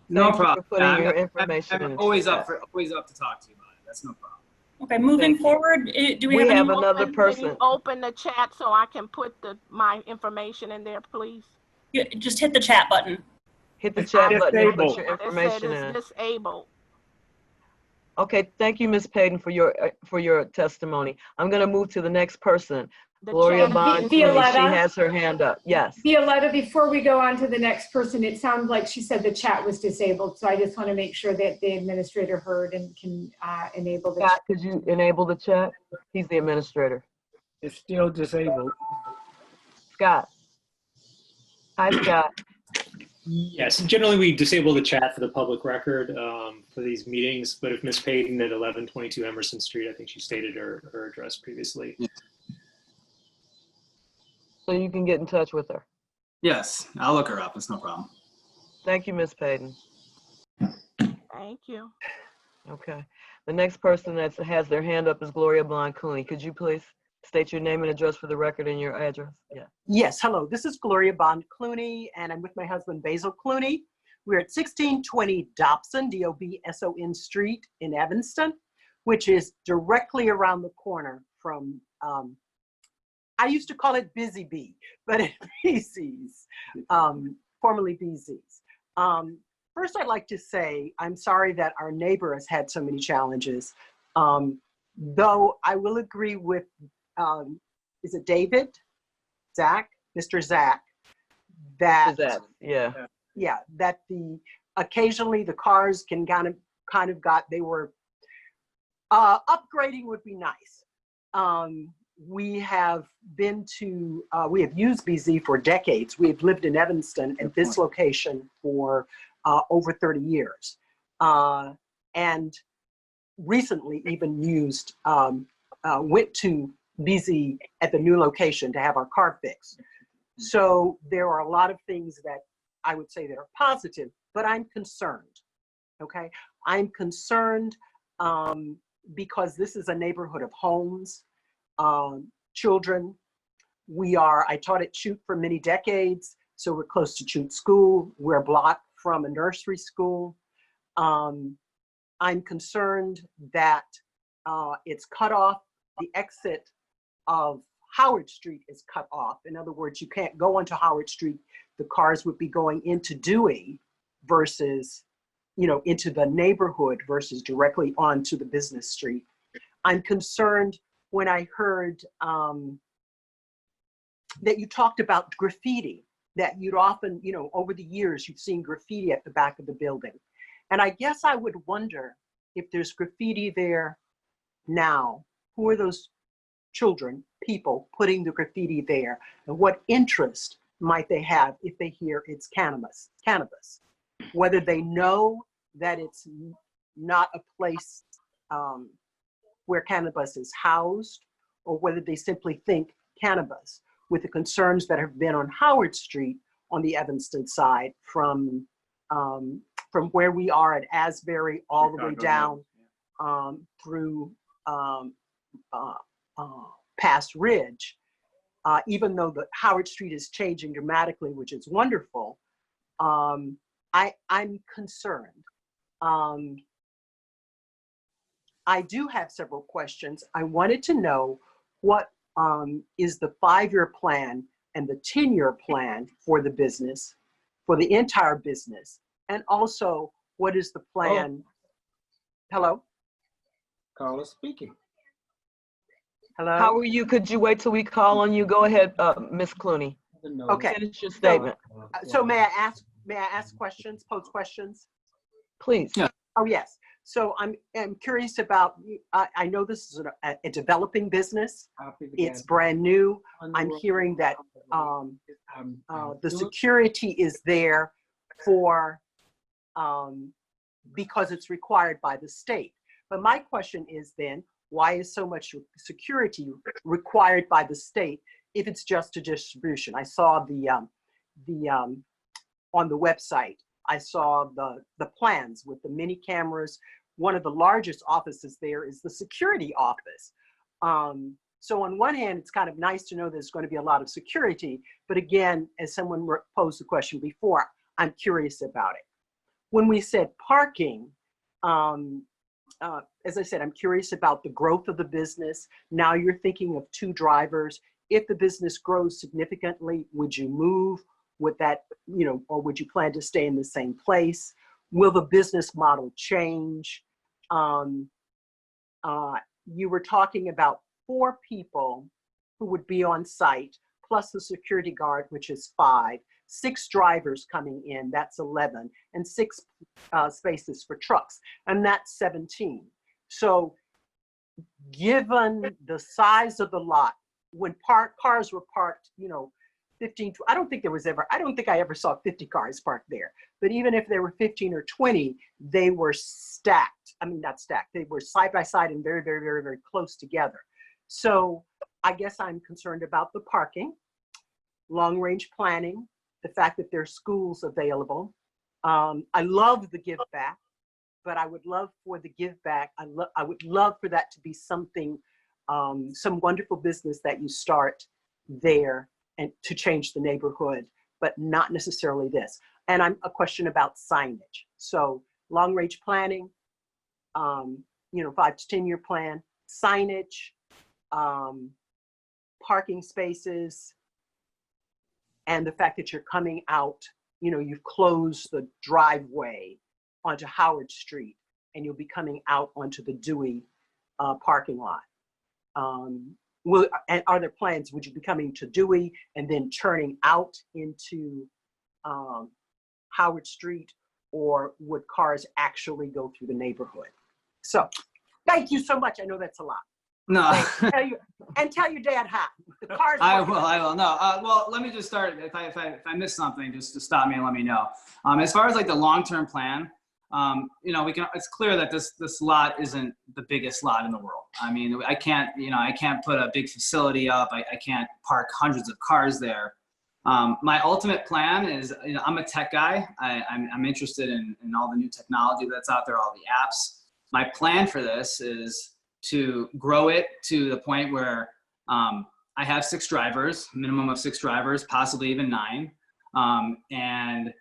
No problem. I'm always up to talk to you about it. That's no problem. Okay, moving forward, do we have another person? Can you open the chat so I can put my information in there, please? Yeah, just hit the chat button. Hit the chat button and put your information in. It's disabled. Okay, thank you, Ms. Payton, for your testimony. I'm going to move to the next person. Gloria Bond, she has her hand up. Yes. Violetta, before we go on to the next person, it sounds like she said the chat was disabled. So I just want to make sure that the administrator heard and can enable the chat. Could you enable the chat? He's the administrator. It's still disabled. Scott. Hi, Scott. Yes, generally we disable the chat for the public record for these meetings, but if Ms. Payton at 1122 Emerson Street, I think she stated her address previously. So you can get in touch with her. Yes, I'll look her up. It's no problem. Thank you, Ms. Payton. Thank you. Okay. The next person that has their hand up is Gloria Blond Cooney. Could you please state your name and address for the record and your address? Yeah. Yes, hello. This is Gloria Bond Clooney, and I'm with my husband, Basil Clooney. We're at 1620 Dobson, D-O-B-S-O-N Street in Evanston, which is directly around the corner from, I used to call it Busy Bee, but it's BZ's, formerly BZ's. First, I'd like to say, I'm sorry that our neighbor has had so many challenges, though I will agree with is it David? Zach? Mr. Zach. That, yeah. Yeah, that occasionally the cars can kind of they were, upgrading would be nice. We have we have used BZ for decades. We have lived in Evanston at this location for over 30 years. And recently even went to BZ at the new location to have our car fixed. So there are a lot of things that I would say that are positive, but I'm concerned, okay? I'm concerned because this is a neighborhood of homes, children. I taught at Chute for many decades, so we're close to Chute School. We're a block from a nursery school. I'm concerned that it's cut off. The exit of Howard Street is cut off. In other words, you can't go onto Howard Street. The cars would be going into Dewey versus, into the neighborhood versus directly onto the business street. I'm concerned when I heard that you talked about graffiti, that you'd often, over the years, you've seen graffiti at the back of the building. And I guess I would wonder if there's graffiti there now, who are those children, people putting the graffiti there, and what interest might they have if they hear it's cannabis? Whether they know that it's not a place where cannabis is housed, or whether they simply think cannabis, with the concerns that have been on Howard Street on the Evanston side from where we are at Asbury all the way down through past Ridge. Even though the Howard Street is changing dramatically, which is wonderful, I'm concerned. I do have several questions. I wanted to know what is the 5-year plan and the 10-year plan for the business, for the entire business, and also what is the plan? Hello? Caller speaking. Hello? How are you? Could you wait till we call on you? Go ahead, Ms. Clooney. Okay. Finish your statement. So may I ask questions, pose questions? Please. Yeah. Oh, yes. So I'm curious about, I know this is a developing business. It's brand new. I'm hearing that the security is there for, because it's required by the state. But my question is then, why is so much security required by the state if it's just a distribution? I saw on the website, I saw the plans with the many cameras. One of the largest offices there is the security office. So on one hand, it's kind of nice to know there's going to be a lot of security. But again, as someone posed the question before, I'm curious about it. When we said parking, as I said, I'm curious about the growth of the business. Now you're thinking of 2 drivers. If the business grows significantly, would you move? Would that, or would you plan to stay in the same place? Will the business model change? You were talking about 4 people who would be on site, plus the security guard, which is 5, 6 drivers coming in, that's 11, and 6 spaces for trucks, and that's 17. So given the size of the lot, when cars were parked, 15, I don't think I ever saw 50 cars parked there. But even if there were 15 or 20, they were stacked. I mean, not stacked. They were side by side and very, very, very, very close together. So I guess I'm concerned about the parking, long range planning, the fact that there's schools available. I love the give back, but I would love for the give back. I would love for that to be something, some wonderful business that you start there and to change the neighborhood, but not necessarily this. And I'm a question about signage. So long range planning, 5 to 10 year plan, signage, parking spaces, and the fact that you're coming out, you've closed the driveway onto Howard Street and you'll be coming out onto the Dewey parking lot. And are there plans, would you be coming to Dewey and then turning out into Howard Street, or would cars actually go through the neighborhood? So thank you so much. I know that's a lot. No. Tell your dad hi. The cars. I will. No. Well, let me just start. If I miss something, just to stop me and let me know. As far as like the long-term plan, it's clear that this lot isn't the biggest lot in the world. I mean, I can't put a big facility up. I can't park hundreds of cars there. My ultimate plan is, I'm a tech guy. I'm interested in all the new technology that's out there, all the apps. My plan for this is to grow it to the point where I have 6 drivers, minimum of 6 drivers, possibly even 9, and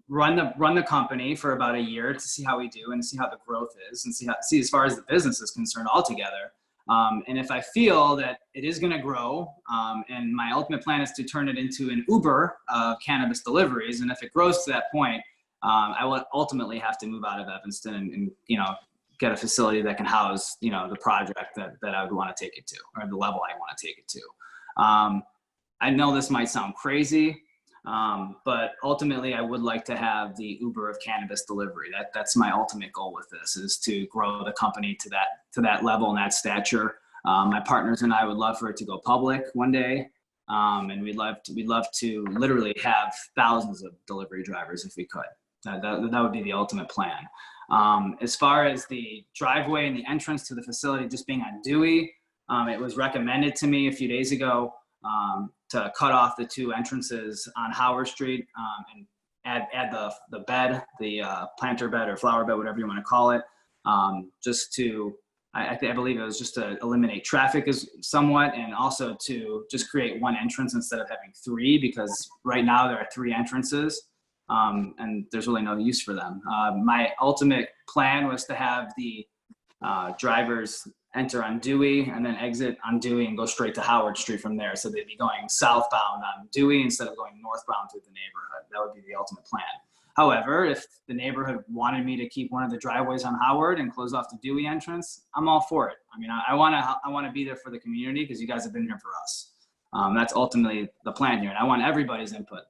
run the company for about a year to see how we do and see how the growth is and see as far as the business is concerned altogether. And if I feel that it is going to grow, and my ultimate plan is to turn it into an Uber of cannabis deliveries, and if it grows to that point, I will ultimately have to move out of Evanston and get a facility that can house the project that I would want to take it to, or the level I want to take it to. I know this might sound crazy, but ultimately I would like to have the Uber of cannabis delivery. That's my ultimate goal with this, is to grow the company to that level and that stature. My partners and I would love for it to go public one day. And we'd love to literally have thousands of delivery drivers if we could. That would be the ultimate plan. As far as the driveway and the entrance to the facility just being on Dewey, it was recommended to me a few days ago to cut off the two entrances on Howard Street and add the bed, the planter bed or flower bed, whatever you want to call it, just to, I believe it was just to eliminate traffic somewhat, and also to just create one entrance instead of having three, because right now there are three entrances and there's really no use for them. My ultimate plan was to have the drivers enter on Dewey and then exit on Dewey and go straight to Howard Street from there. So they'd be going southbound on Dewey instead of going northbound through the neighborhood. That would be the ultimate plan. However, if the neighborhood wanted me to keep one of the driveways on Howard and close off the Dewey entrance, I'm all for it. I mean, I want to be there for the community because you guys have been here for us. That's ultimately the plan here. And I want everybody's input.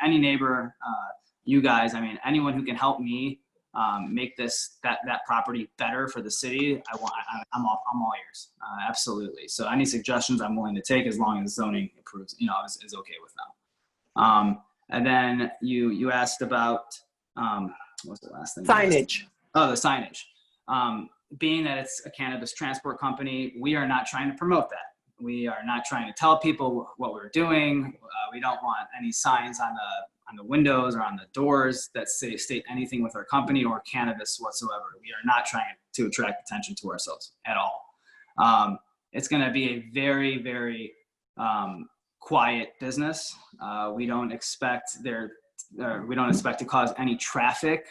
Any neighbor, you guys, I mean, anyone who can help me make that property better for the city, I'm all ears. Absolutely. So any suggestions I'm willing to take as long as zoning approves, is okay with them. And then you asked about what's the last thing? Signage. Oh, the signage. Being that it's a cannabis transport company, we are not trying to promote that. We are not trying to tell people what we're doing. We don't want any signs on the windows or on the doors that state anything with our company or cannabis whatsoever. We are not trying to attract attention to ourselves at all. It's going to be a very, very quiet business. We don't expect to cause any traffic.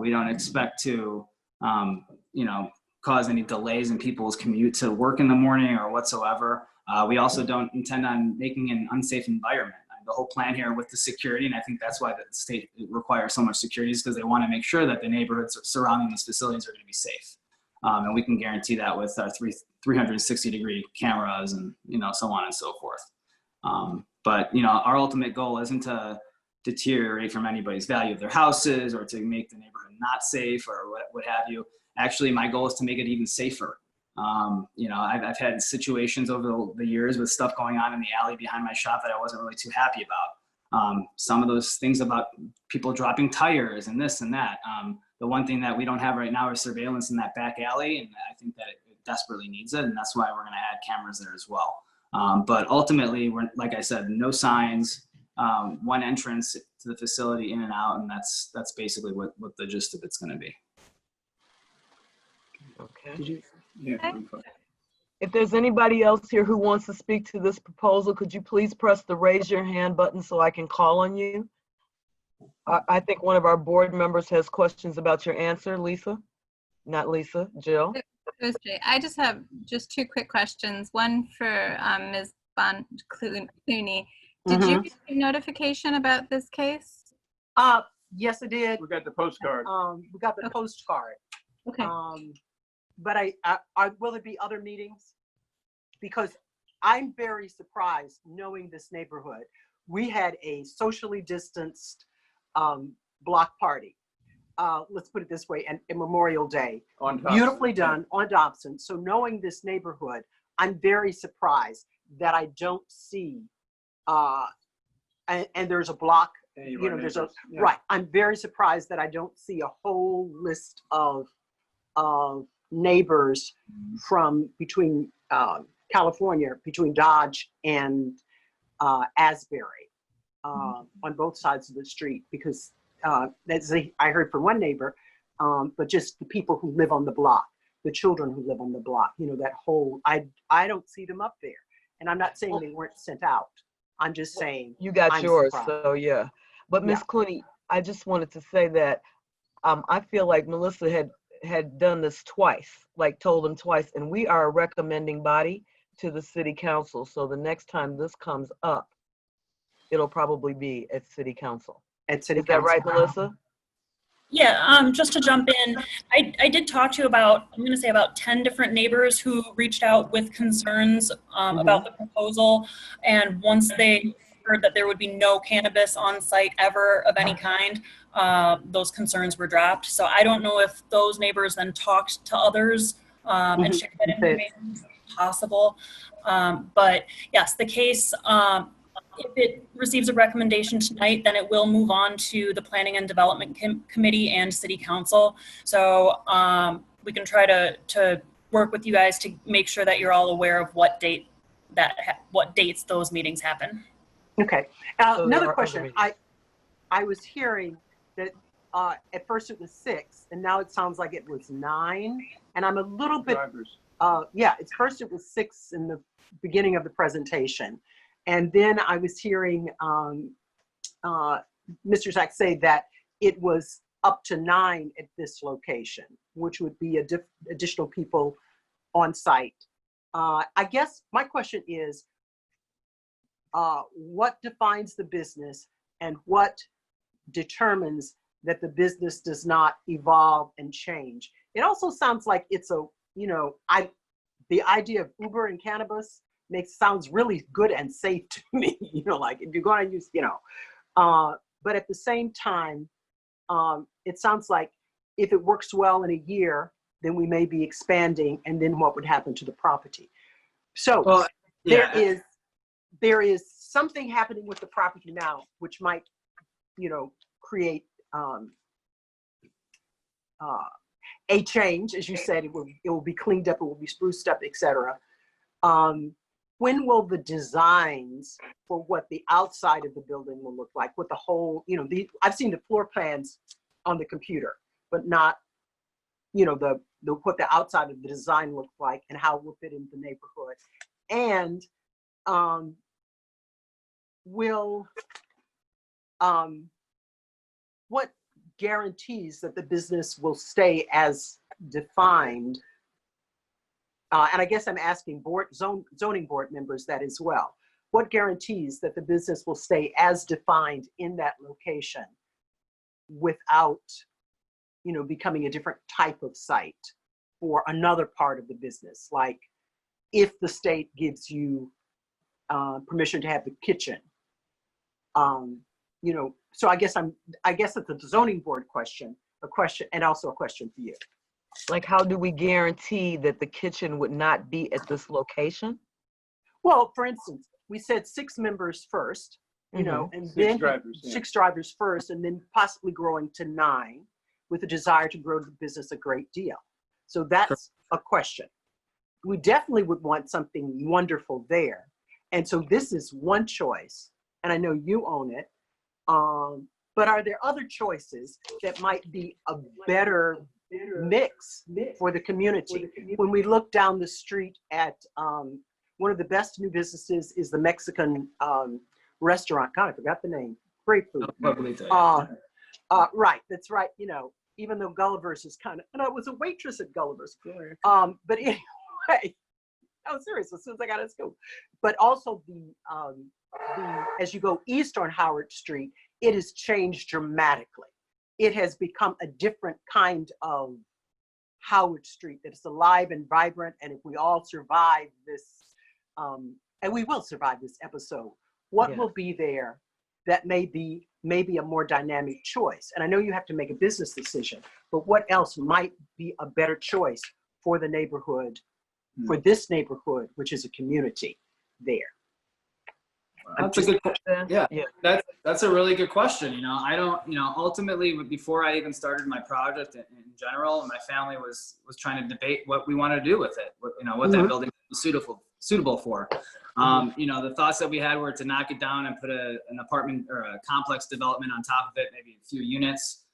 We don't expect to, cause any delays in people's commute to work in the morning or whatsoever. We also don't intend on making an unsafe environment. The whole plan here with the security, and I think that's why the state requires so much security, is because they want to make sure that the neighborhoods surrounding these facilities are going to be safe. And we can guarantee that with our 360-degree cameras and, so on and so forth. But our ultimate goal isn't to deteriorate from anybody's value of their houses or to make the neighborhood not safe or what have you. Actually, my goal is to make it even safer. I've had situations over the years with stuff going on in the alley behind my shop that I wasn't really too happy about. Some of those things about people dropping tires and this and that. The one thing that we don't have right now is surveillance in that back alley, and I think that it desperately needs it, and that's why we're going to add cameras there as well. But ultimately, like I said, no signs, one entrance to the facility in and out, and that's basically what the gist of it's going to be. Okay. Yeah. If there's anybody else here who wants to speak to this proposal, could you please press the raise your hand button so I can call on you? I think one of our board members has questions about your answer, Lisa. Not Lisa, Jill. I just have two quick questions. One for Ms. Clooney. Did you get a notification about this case? Yes, I did. We got the postcard. We got the postcard. Okay. But will there be other meetings? Because I'm very surprised knowing this neighborhood. We had a socially distanced block party. Let's put it this way, and Memorial Day. On Dobson. Beautifully done on Dobson. So knowing this neighborhood, I'm very surprised that I don't see, and there's a block, there's a, yeah. right. I'm very surprised that I don't see a whole list of neighbors from between California, between Dodge and Asbury, on both sides of the street, because I heard from one neighbor, but just the people who live on the block, the children who live on the block, that whole, I don't see them up there. And I'm not saying they weren't sent out. I'm just saying. You got yours, surprised. so yeah. But Ms. Clooney, I just wanted to say that I feel like Melissa had done this twice, like told them twice, and we are a recommending body to the city council. So the next time this comes up, it'll probably be at city council. Is that right, Melissa? Yeah, just to jump in, I did talk to about 10 different neighbors who reached out with concerns about the proposal. And once they heard that there would be no cannabis on site ever of any kind, those concerns were dropped. So I don't know if those neighbors then talked to others and shared that information. possible. But yes, the case, if it receives a recommendation tonight, then it will move on to the Planning and Development Committee and City Council. So we can try to work with you guys to make sure that you're all aware of what dates those meetings happen. Okay. So there Another are question. other meetings. I was hearing that at first it was 6, and now it sounds like it was 9. And I'm a little bit, yeah, at first it was 6 in the beginning of the presentation. And then I was hearing Mr. Zach say that it was up to 9 at this location, which would be additional people on site. I guess my question is, what defines the business and what determines that the business does not evolve and change? It also sounds like it's a, you know, the idea of Uber and cannabis sounds really good and safe to me, you know, like if you're going to use, you know, but at the same time, it sounds like if it works well in a year, then we may be expanding, and then what would happen to the property? So Well, yeah. there is something happening with the property now, which might, you know, create a change. As you said, it will be cleaned up, it will be spruced up, etc. When will the designs for what the outside of the building will look like, what the whole, you know, I've seen the floor plans on the computer, but not, you know, what the outside of the design looks like and how it will fit into the neighborhood. And what guarantees that the business will stay as defined? And I guess I'm asking zoning board members that as well. What guarantees that the business will stay as defined in that location without, you know, becoming a different type of site for another part of the business? Like if the state gives you permission to have the kitchen, you know, so I guess it's a zoning board question, and also a question for you. Like, how do we guarantee that the kitchen would not be at this location? Well, for instance, we said 6 members first, you know, and then 6 drivers first, and then possibly growing to 9 with a desire to grow the business a great deal. So that's a question. We definitely would want something wonderful there. And so this is one choice, and I know you own it. But are there other choices that might be a better mix for the community? When we look down the street at one of the best new businesses is the Mexican restaurant. God, I forgot the name. Great food. Right, that's right. You know, even though Gulliver's is kind of, and I was a waitress at Gulliver's. But anyway, I was serious as soon as I got out of school. But also as you go east on Howard Street, it has changed dramatically. It has become a different kind of Howard Street that is alive and vibrant. And if we all survive this, and we will survive this episode, what will be there that may be maybe a more dynamic choice? And I know you have to make a business decision, but what else might be a better choice for the neighborhood, for this neighborhood, which is a community there? That's a good question. Yeah, that's a really good question. You know, I don't, you know, ultimately before I even started my project in general, my family was trying to debate what we want to do with it, what that building was suitable for. You know, the thoughts that we had were to knock it down and put an apartment or a complex development on top of it, maybe a few units,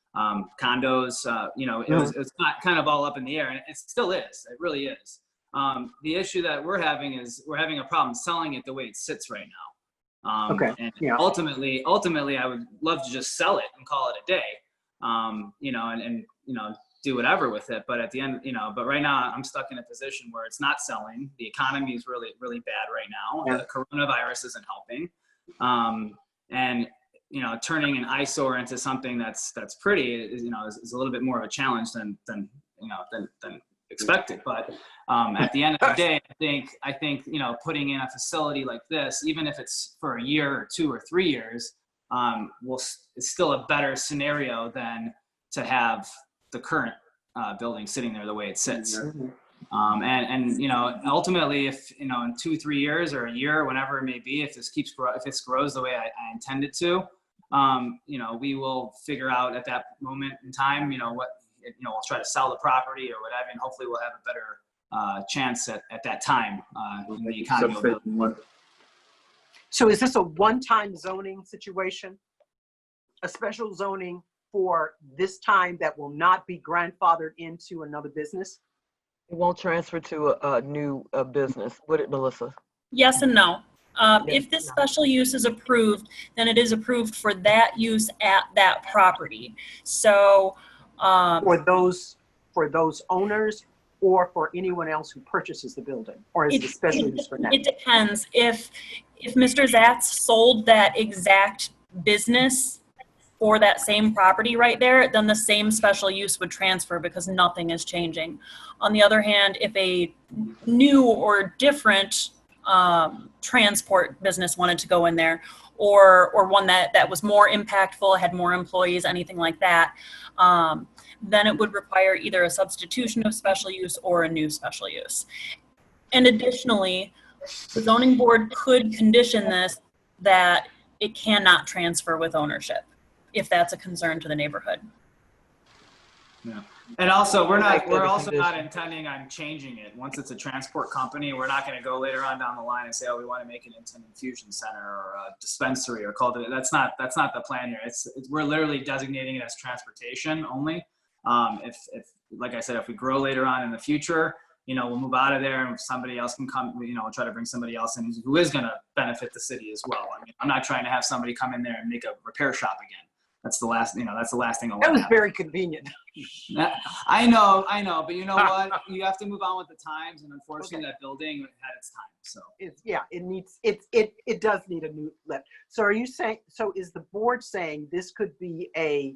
condos. You know, it's not kind of all up in the air, and it still is. It really is. The issue that we're having is we're having a problem selling it the way it sits right now. And ultimately, I would love to just sell it and call it a day, you know, and you know, do whatever with it. But at the end, you know, but right now I'm stuck in a position where it's not selling. The economy is really, really bad right now. The coronavirus isn't helping, and you know, turning an eyesore into something that's pretty is, you know, is a little bit more of a challenge than expected. But at the end of the day, I think you know, putting in a facility like this, even if it's for a year or 2 or 3 years, it's still a better scenario than to have the current building sitting there the way it sits. And ultimately, if in 2-3 years or a year, whenever it may be, if this grows the way I intend it to, we will figure out at that moment in time, we'll try to sell the property or whatever, and hopefully we'll have a better chance at that time in the economy. So is this a one-time zoning situation? A special zoning for this time that will not be grandfathered into another business? It won't transfer to a new business, would it, Melissa? Yes and no. If this special use is approved, then it is approved for that use at that property. So for those owners or for anyone else who purchases the building, or is it a special use for them? It depends. If Mr. Zatz sold that exact business for that same property right there, then the same special use would transfer because nothing is changing. On the other hand, if a new or different transport business wanted to go in there, or one that was more impactful, had more employees, anything like that, then it would require either a substitution of special use or a new special use. And additionally, the zoning board could condition this that it cannot transfer with ownership, if that's a concern to the neighborhood. Yeah. And also, we're also not intending on changing it. Once it's a transport company, we're not going to go later on down the line and say, oh, we want to make it into an infusion center or a dispensary or call it. That's not the plan here. We're literally designating it as transportation only. If like I said, if we grow later on in the future, we'll move out of there and somebody else can come, we'll try to bring somebody else in who is going to benefit the city as well. I mean, I'm not trying to have somebody come in there and make a repair shop again. That's the last thing I want. That was very convenient. I know, but you know what? You have to move on with the times, and unfortunately, that building had its time. So it does need a new lift. So are you saying? So is the board saying this could be a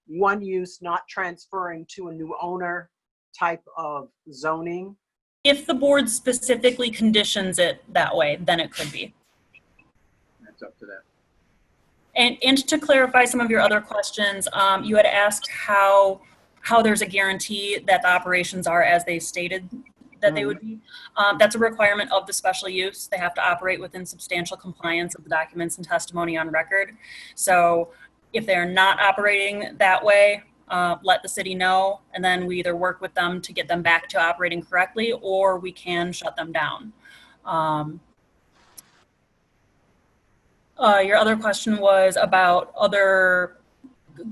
one use, not transferring to a new owner type of zoning? If the board specifically conditions it that way, then it could be. That's up to them. And to clarify some of your other questions, you had asked how there's a guarantee that the operations are as they stated that they would be. That's a requirement of the special use. They have to operate within substantial compliance of the documents and testimony on record. So if they're not operating that way, let the city know, and then we either work with them to get them back to operating correctly, or we can shut them down. Your other question was about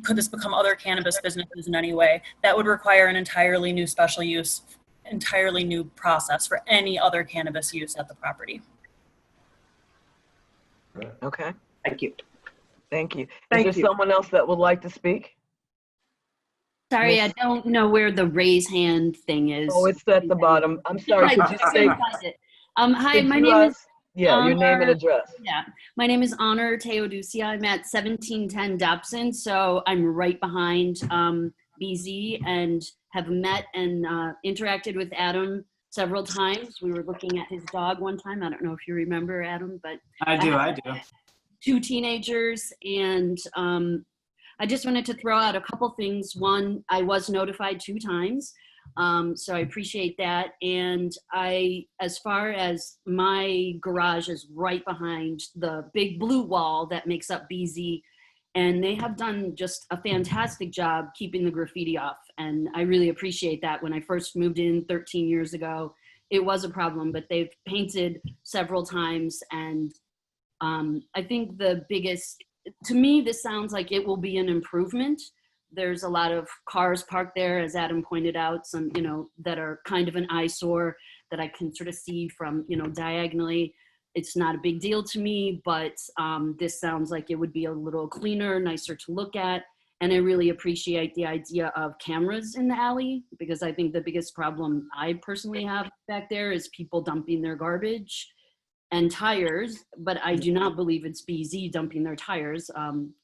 could this become other cannabis businesses in any way? That would require an entirely new special use, entirely new process for any other cannabis use at the property. Okay. Thank you. Thank you. Is there someone else that would like to speak? Sorry, I don't know where the raise hand thing is. Oh, it's at the bottom. I'm sorry. Could you say? Hi, my name is. Yeah, your name and address. Yeah, my name is Honor Teodusia. I'm at 1710 Dobson, so I'm right behind BZ, and have met and interacted with Adam several times. We were looking at his dog one time. I don't know if you remember, Adam, but I do. 2 teenagers, and I just wanted to throw out a couple things. One, I was notified 2 times. So I appreciate that. And as far as my garage is right behind the big blue wall that makes up BZ, and they have done just a fantastic job keeping the graffiti off. And I really appreciate that. When I first moved in 13 years ago, it was a problem, but they've painted several times. And I think to me, this sounds like it will be an improvement. There's a lot of cars parked there, as Adam pointed out, some, that are kind of an eyesore that I can sort of see from, diagonally. It's not a big deal to me, but this sounds like it would be a little cleaner, nicer to look at. And I really appreciate the idea of cameras in the alley, because I think the biggest problem I personally have back there is people dumping their garbage and tires, but I do not believe it's BZ dumping their tires,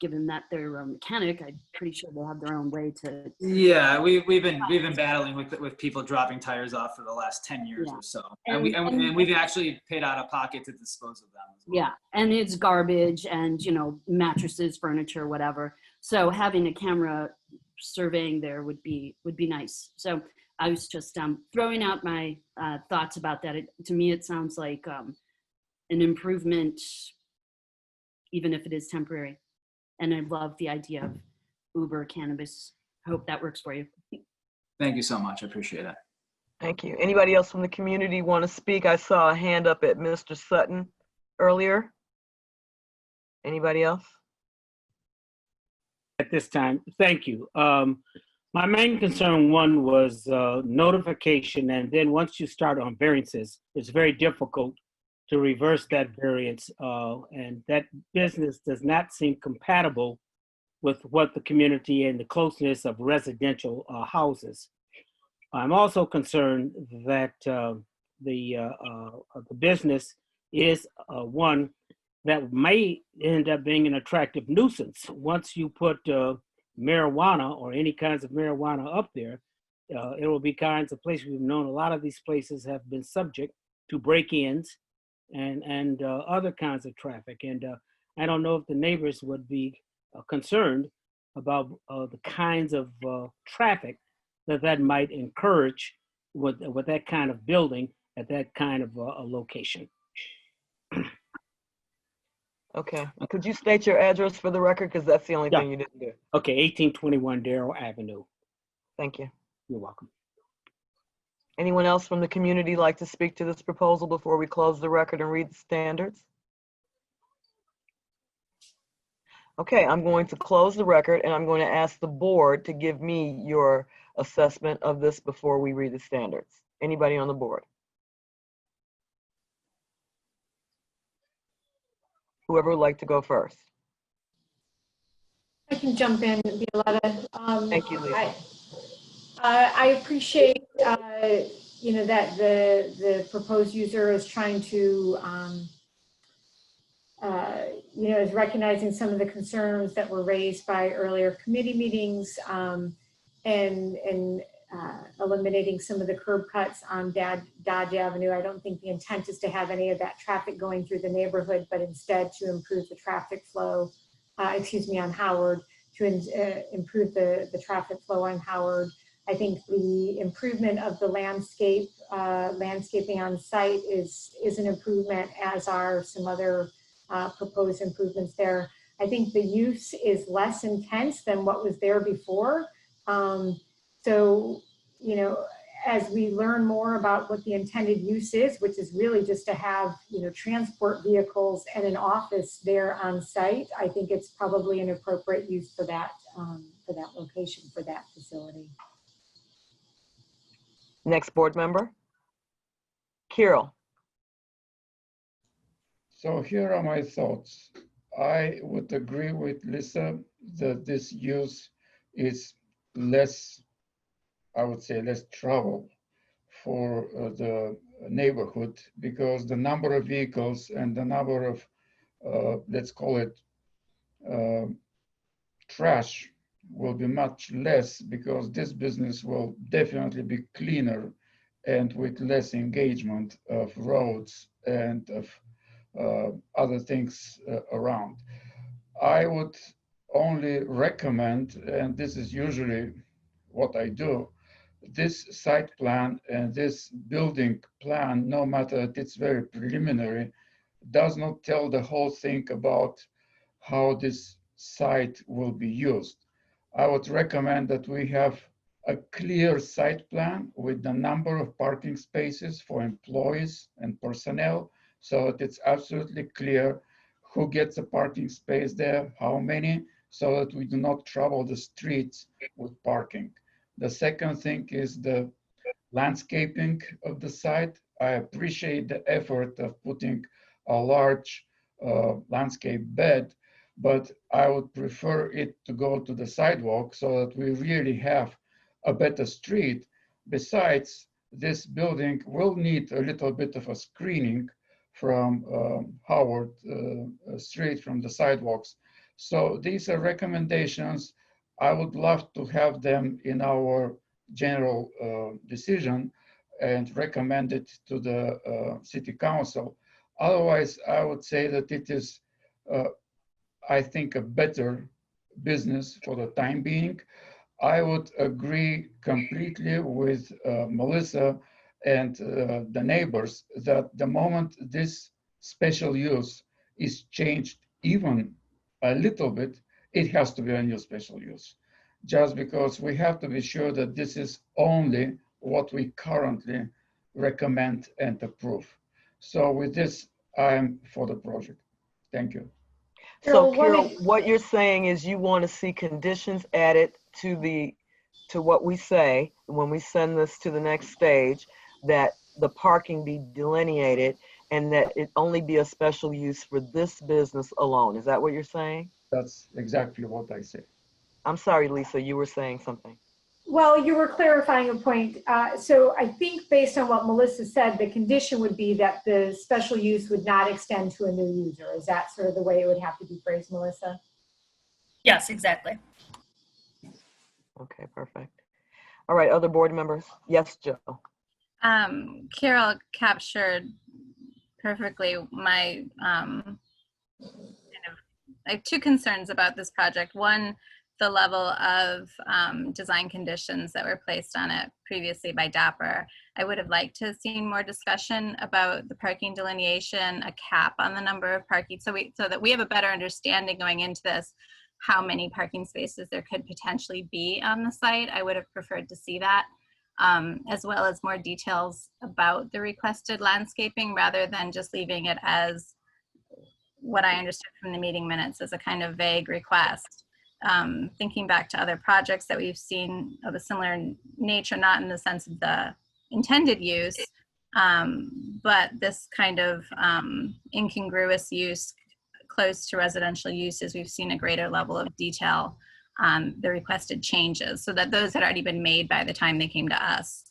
given that they're a mechanic. I'm pretty sure they have their own way to. Yeah, we've been battling with people dropping tires off for the last 10 years or so, and we've actually paid out of pocket to dispose of them as well. Yeah, and it's garbage and mattresses, furniture, whatever. So having a camera surveying there would be nice. So I was just throwing out my thoughts about that. To me, it sounds like an improvement, even if it is temporary. And I love the idea of Uber cannabis. I hope that works for you. Thank you so much. I appreciate it. Thank you. Anybody else from the community want to speak? I saw a hand up at Mr. Sutton earlier. Anybody else? At this time, thank you. My main concern, one, was notification, and then once you start on variances, it's very difficult to reverse that variance, and that business does not seem compatible with what the community and the closeness of residential houses. I'm also concerned that the business is one that may end up being an attractive nuisance. Once you put marijuana or any kinds of marijuana up there, it will be kinds of places we've known. A lot of these places have been subject to break-ins and other kinds of traffic. And I don't know if the neighbors would be concerned about the kinds of traffic that might encourage with that kind of building at that kind of a location. Okay. Could you state your address for the record? Because that's the only Yeah. thing you didn't do. Okay, 1821 Darrell Avenue. Thank you. You're welcome. Anyone else from the community like to speak to this proposal before we close the record and read the standards? Okay, I'm going to close the record and I'm going to ask the board to give me your assessment of this before we read the standards. Anybody on the board? Whoever would like to go first. I can jump in, Violetta. Thank you, Lisa. I appreciate, that the proposed user is trying to, is recognizing some of the concerns that were raised by earlier committee meetings, and eliminating some of the curb cuts on Dodge Avenue. I don't think the intent is to have any of that traffic going through the neighborhood, but instead to improve the traffic flow, on Howard, to improve the traffic flow on Howard. I think the improvement of the landscaping on site is an improvement, as are some other proposed improvements there. I think the use is less intense than what was there before. So, as we learn more about what the intended use is, which is really just to have, transport vehicles and an office there on site, I think it's probably an appropriate use for that location, for that facility. Next board member. Kirill. So here are my thoughts. I would agree with Lisa that this use is less, I would say, less trouble for the neighborhood, because the number of vehicles and the number of, let's call it, trash will be much less, because this business will definitely be cleaner and with less engagement of roads and of other things around. I would only recommend, and this is usually what I do, this site plan and this building plan, no matter that it's very preliminary, does not tell the whole thing about how this site will be used. I would recommend that we have a clear site plan with the number of parking spaces for employees and personnel, so that it's absolutely clear who gets a parking space there, how many, so that we do not trouble the streets with parking. The second thing is the landscaping of the site. I appreciate the effort of putting a large landscape bed, but I would prefer it to go to the sidewalk so that we really have a better street. Besides, this building will need a little bit of a screening from Howard Street, from the sidewalks. So these are recommendations. I would love to have them in our general decision and recommend it to the city council. Otherwise, I would say that it is, I think, a better business for the time being. I would agree completely with Melissa and the neighbors that the moment this special use is changed even a little bit, it has to be a new special use. Just because we have to be sure that this is only what we currently recommend and approve. So with this, I'm for the project. Thank you. So Carol, what you're saying is you want to see conditions added to what we say when we send this to the next stage, that the parking be delineated and that it only be a special use for this business alone. Is that what you're saying? That's exactly what I say. I'm sorry, Lisa, you were saying something. Well, you were clarifying a point. So I think based on what Melissa said, the condition would be that the special use would not extend to a new user. Is that sort of the way it would have to be phrased, Melissa? Yes, exactly. Okay, perfect. All right, other board members? Yes, Joe. Carol captured perfectly my I have two concerns about this project. One, the level of design conditions that were placed on it previously by DAPR. I would have liked to have seen more discussion about the parking delineation, a cap on the number of parking, so that we have a better understanding going into this how many parking spaces there could potentially be on the site. I would have preferred to see that, as well as more details about the requested landscaping rather than just leaving it as what I understood from the meeting minutes as a kind of vague request. Thinking back to other projects that we've seen of a similar nature, not in the sense of the intended use, but this kind of incongruous use close to residential uses, we've seen a greater level of detail on the requested changes, so that those had already been made by the time they came to us.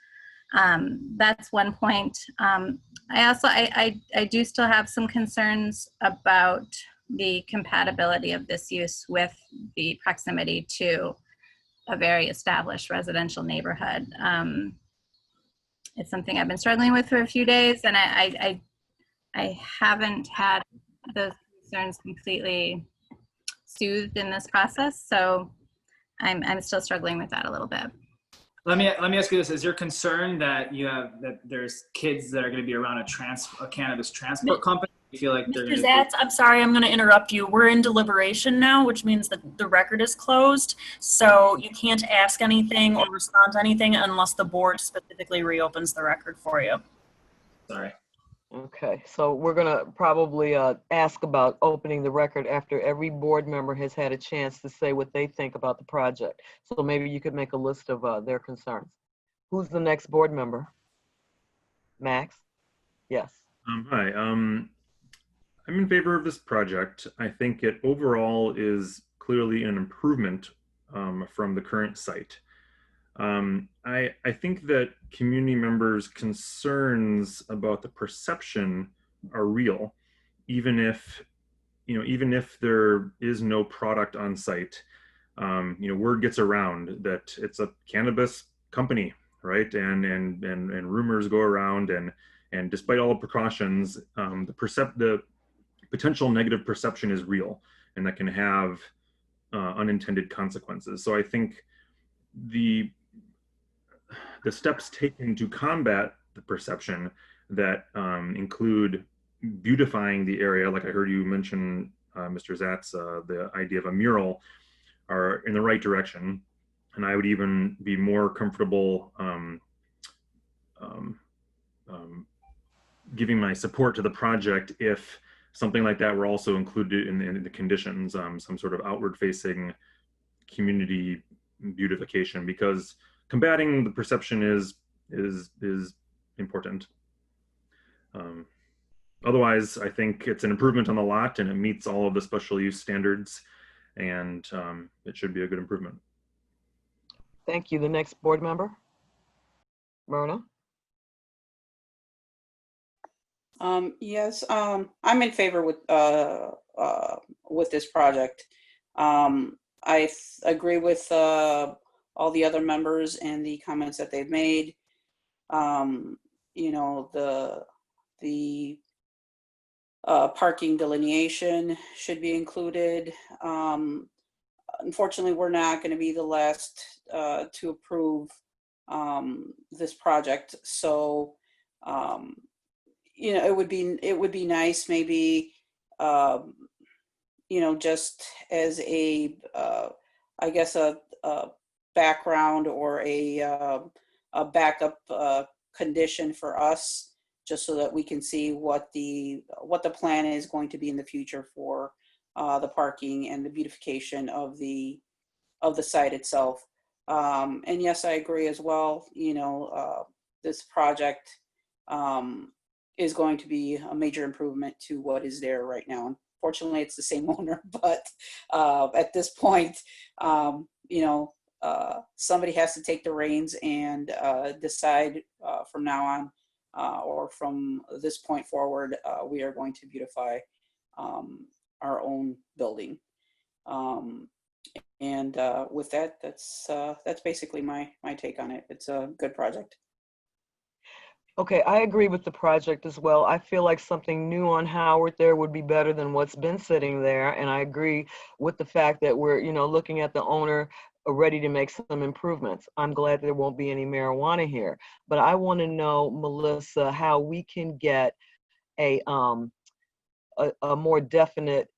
That's one point. I do still have some concerns about the compatibility of this use with the proximity to a very established residential neighborhood. It's something I've been struggling with for a few days, and I haven't had those concerns completely soothed in this process, so I'm still struggling with that a little bit. Let me ask you this: is your concern that there's kids that are going to be around a cannabis transport company? You feel like they're Mr. Zatz, I'm sorry, I'm going to interrupt you. We're in deliberation now, which means that the record is closed. So you can't ask anything or respond to anything unless the board specifically reopens the record for you. Sorry. Okay, so we're gonna probably ask about opening the record after every board member has had a chance to say what they think about the project. So maybe you could make a list of their concerns. Who's the next board member? Max? Yes. Hi, I'm in favor of this project. I think it overall is clearly an improvement from the current site. I think that community members' concerns about the perception are real, even if there is no product on site. Word gets around that it's a cannabis company, right? And rumors go around, and despite all the precautions, the potential negative perception is real, and that can have unintended consequences. So I think the steps taken to combat the perception that include beautifying the area, like I heard you mention, Mr. Zatz, the idea of a mural, are in the right direction. And I would even be more comfortable giving my support to the project if something like that were also included in the conditions, some sort of outward-facing community beautification, because combating the perception is important. Otherwise, I think it's an improvement on the lot, and it meets all of the special use standards, and it should be a good improvement. Thank you. The next board member, Myrna. Yes, I'm in favor with this project. I agree with all the other members and the comments that they've made. The parking delineation should be included. unfortunately, we're not going to be the last to approve this project. So, you know, it would be nice maybe, you know, just as a, I guess a background or a backup condition for us, just so that we can see what the plan is going to be in the future for the parking and the beautification of the site itself. And yes, I agree as well. You know, this project is going to be a major improvement to what is there right now. Unfortunately, it's the same owner, but at this point, you know, somebody has to take the reins and decide from now on, or from this point forward, we are going to beautify our own building. And with that, that's basically my take on it. It's a good project. Okay, I agree with the project as well. I feel like something new on Howard there would be better than what's been sitting there. And I agree with the fact that we're, you know, looking at the owner ready to make some improvements. I'm glad there won't be any marijuana here. But I want to know, Melissa, how we can get a more definite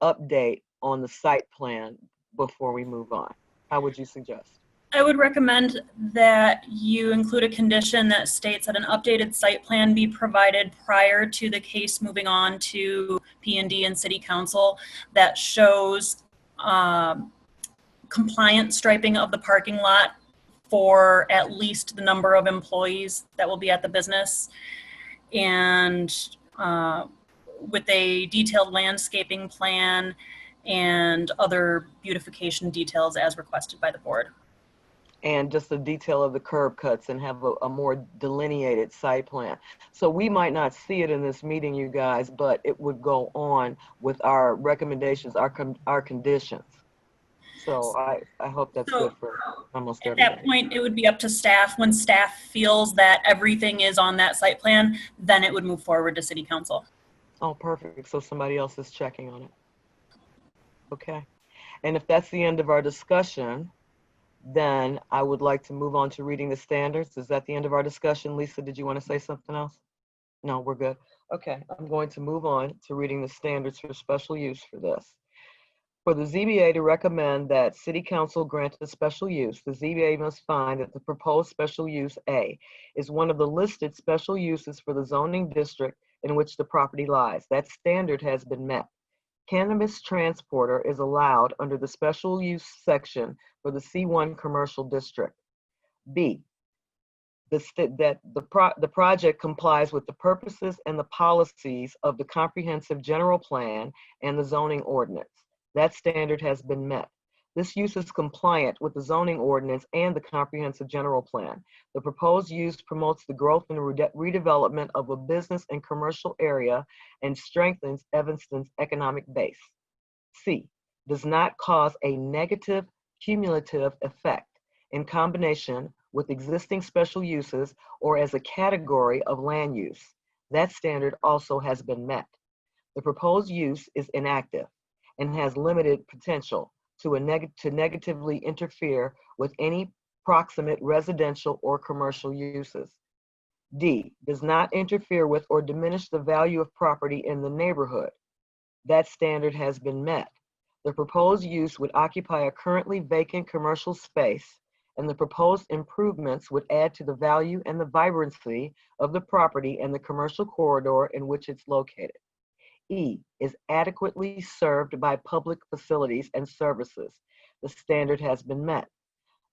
update on the site plan before we move on. How would you suggest? I would recommend that you include a condition that states that an updated site plan be provided prior to the case moving on to P&D and City Council that shows compliant striping of the parking lot for at least the number of employees that will be at the business, and with a detailed landscaping plan and other beautification details as requested by the board. And just the detail of the curb cuts and have a more delineated site plan. So we might not see it in this meeting, you guys, but it would go on with our recommendations, our conditions. So I hope that's good for almost everybody. At that point, it would be up to staff. When staff feels that everything is on that site plan, then it would move forward to City Council. Oh, perfect. So somebody else is checking on it. Okay. And if that's the end of our discussion, then I would like to move on to reading the standards. Is that the end of our discussion? Lisa, did you want to say something else? No, we're good. Okay, I'm going to move on to reading the standards for special use for this. For the ZBA to recommend that City Council grant a special use, the ZBA must find that the proposed special use A is one of the listed special uses for the zoning district in which the property lies. That standard has been met. Cannabis transporter is allowed under the special use section for the C1 commercial district. B, the project complies with the purposes and the policies of the comprehensive general plan and the zoning ordinance. That standard has been met. This use is compliant with the zoning ordinance and the comprehensive general plan. The proposed use promotes the growth and redevelopment of a business and commercial area and strengthens Evanston's economic base. C, does not cause a negative cumulative effect in combination with existing special uses or as a category of land use. That standard also has been met. The proposed use is inactive and has limited potential to negatively interfere with any proximate residential or commercial uses. D, does not interfere with or diminish the value of property in the neighborhood. That standard has been met. The proposed use would occupy a currently vacant commercial space, and the proposed improvements would add to the value and the vibrancy of the property and the commercial corridor in which it's located. E, is adequately served by public facilities and services. The standard has been met.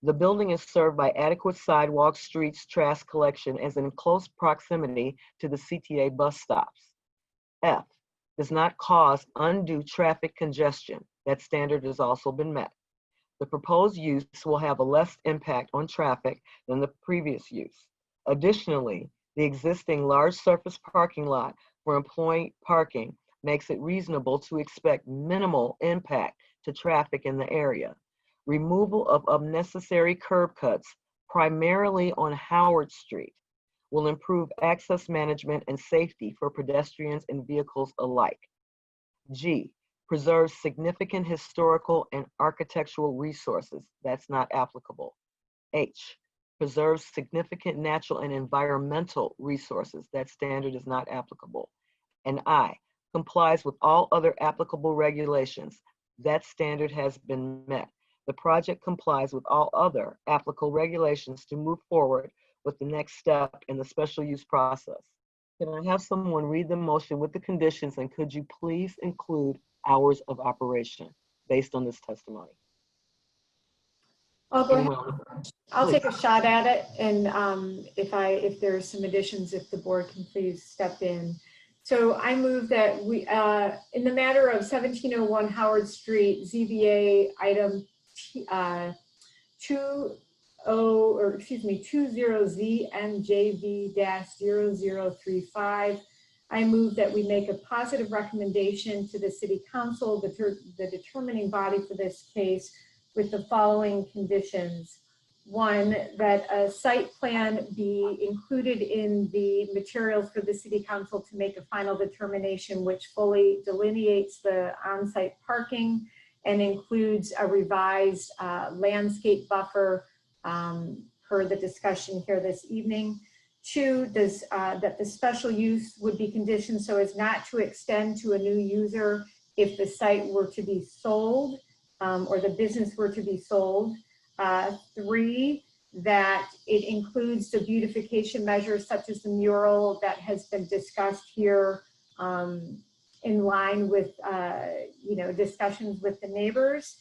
The building is served by adequate sidewalks, streets, trash collection, as in close proximity to the CTA bus stops. F, does not cause undue traffic congestion. That standard has also been met. The proposed use will have a less impact on traffic than the previous use. Additionally, the existing large surface parking lot for employee parking makes it reasonable to expect minimal impact to traffic in the area. Removal of unnecessary curb cuts, primarily on Howard Street, will improve access management and safety for pedestrians and vehicles alike. G, preserves significant historical and architectural resources. That's not applicable. H, preserves significant natural and environmental resources. That standard is not applicable. And I, complies with all other applicable regulations. That standard has been met. The project complies with all other applicable regulations to move forward with the next step in the special use process. Can I have someone read the motion with the conditions, and could you please include hours of operation based on this testimony? I'll go ahead. Anyone? I'll Please. take a shot at it, and if there's some additions, if the board can please step in. So I move that we, in the matter of 1701 Howard Street, ZBA item 20ZNJV-0035, I move that we make a positive recommendation to the City Council, the determining body for this case, with the following conditions. One, that a site plan be included in the materials for the City Council to make a final determination which fully delineates the on-site parking and includes a revised landscape buffer per the discussion here this evening. Two, that the special use would be conditioned so as not to extend to a new user if the site were to be sold or the business were to be sold. Three, that it includes the beautification measures such as the mural that has been discussed here in line with discussions with the neighbors.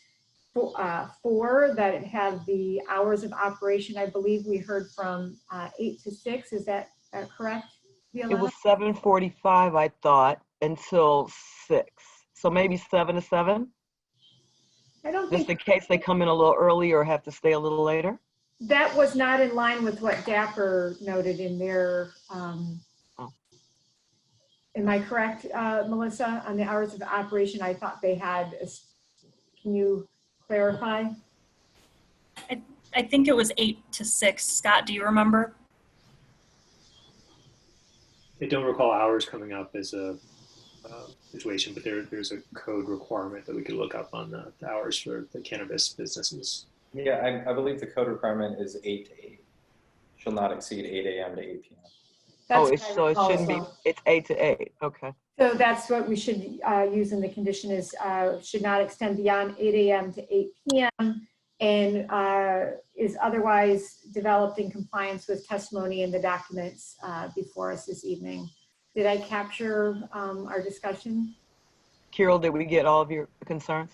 Four, that it have the hours of operation. I believe we heard from 8 to 6. Is that correct, Violetta? It was 7:45, I thought, until 6. So maybe 7 to 7? I don't Just think in case they come in a little early or have to stay a little later? that was not in line with what Dapper noted in their, am I correct, Melissa, on the hours of operation? I thought they had, can you clarify? I think it was 8 to 6. Scott, do you remember? I don't recall hours coming up as a situation, but there's a code requirement that we could look up on the hours for the cannabis businesses. Yeah, I believe the code requirement is 8 to 8. Shall not exceed 8 a.m. to 8 p.m. So it shouldn't be, it's 8 to 8, okay. So that's what we should use in the condition is should not extend beyond 8 a.m. to 8 p.m. and is otherwise developed in compliance with testimony in the documents before us this evening. Did I capture our discussion? Carol, did we get all of your concerns?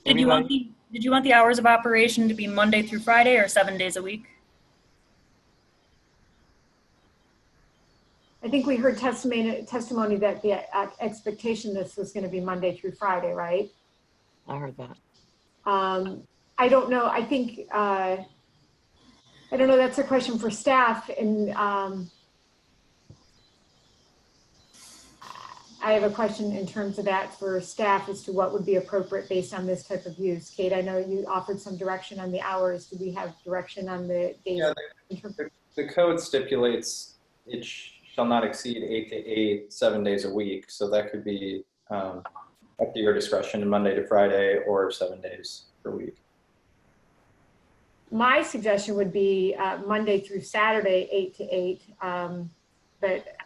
Did you want the hours of operation to be Monday through Friday or 7 days a week? I think we heard testimony that the expectation this was going to be Monday through Friday, right? I heard that. I don't know. I think I don't know. That's a question for staff, and I have a question in terms of that for staff as to what would be appropriate based on this type of use. Kate, I know you offered some direction on the hours. Do we have direction on the days? Yeah, the code stipulates it shall not exceed 8 to 8, 7 days a week. So that could be up to your discretion, Monday to Friday or 7 days per week. My suggestion would be Monday through Saturday, 8 to 8, but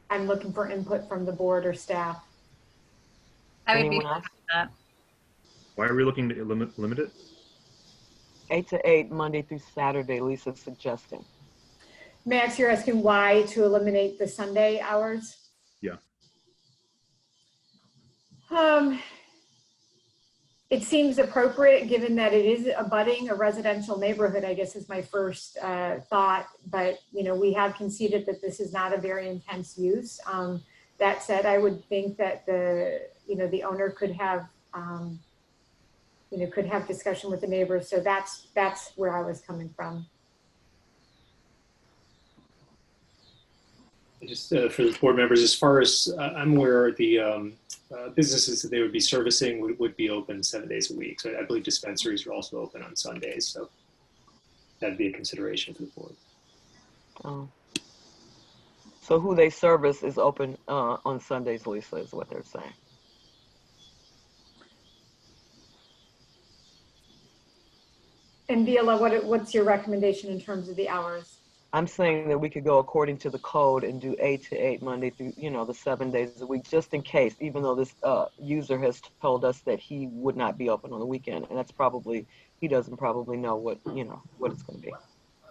I'm looking for input from the board or staff. I would be Anyone fine else? with that. Why are we looking to limit it? 8 to 8, Monday through Saturday, Lisa's suggesting. Max, you're asking why to eliminate the Sunday hours? Yeah. It seems appropriate given that it is abutting a residential neighborhood, I guess is my first thought. But, we have conceded that this is not a very intense use. That said, I would think that the owner could have, could have discussion with the neighbors. So that's where I was coming from. Just for the board members, as far as I'm aware, the businesses that they would be servicing would be open 7 days a week. So I believe dispensaries are also open on Sundays. So that'd be a consideration for the board. So who they service is open on Sundays, Lisa, is what they're saying. And Viola, what's your recommendation in terms of the hours? I'm saying that we could go according to the code and do 8 to 8 Monday through, the 7 days a week, just in case, even though this user has told us that he would not be open on the weekend. And that's probably, he doesn't probably know what it's going to be.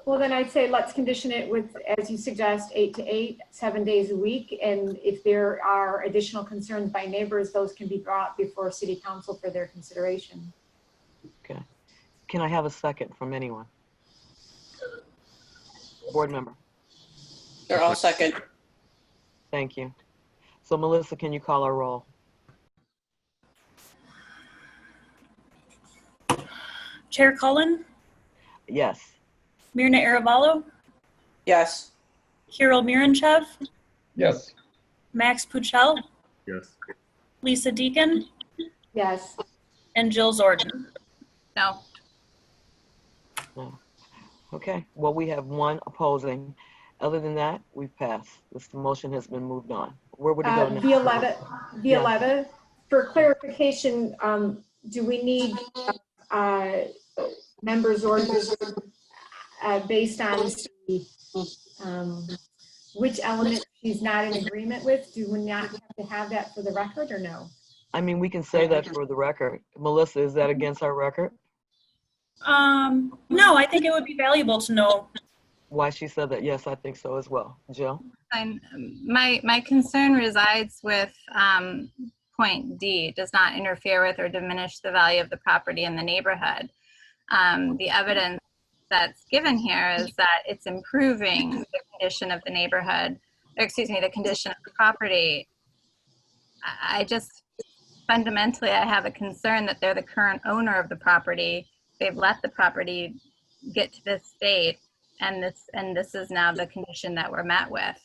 Well, then I'd say let's condition it with, as you suggest, 8 to 8, 7 days a week. And if there are additional concerns by neighbors, those can be brought before City Council for their consideration. Okay. Can I have a second from anyone? Board member. Sure, I'll second. Thank you. So Melissa, can you call our roll? Chair Cullen, Yes. Mirna Aravalo, Yes. Kirill Miranchev, Yes. Max Puchel, Yes. Lisa Deacon, Yes. and Jill Zordan. No. No. Okay. Well, we have one opposing. Other than that, we've passed. This motion has been moved on. Where would it go next? Violetta, for clarification, do we need members' orders based on which element she's not in agreement with? Do we not have to have that for the record or no? I mean, we can say that for the record. Melissa, is that against our record? No, I think it would be valuable to know. Why she said that? Yes, I think so as well. Jill? My concern resides with point D, does not interfere with or diminish the value of the property in the neighborhood. The evidence that's given here is that it's improving the condition of the neighborhood, or excuse me, the condition of the property. I just, fundamentally, I have a concern that they're the current owner of the property. They've let the property get to this state, and this is now the condition that we're met with.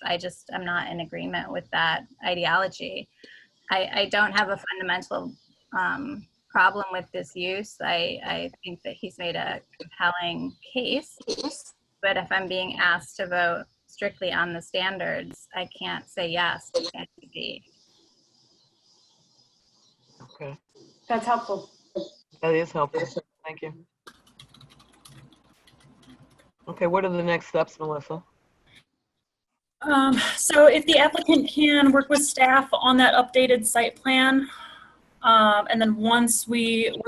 I'm not in agreement with that ideology. I don't have a fundamental problem with this use. I think that he's made a compelling case, but if I'm being asked to vote strictly on the standards, I can't say yes to B. Okay. That's helpful. That is helpful. Thank you. Okay, what are the next steps, Melissa? So if the applicant can work with staff on that updated site plan, and then once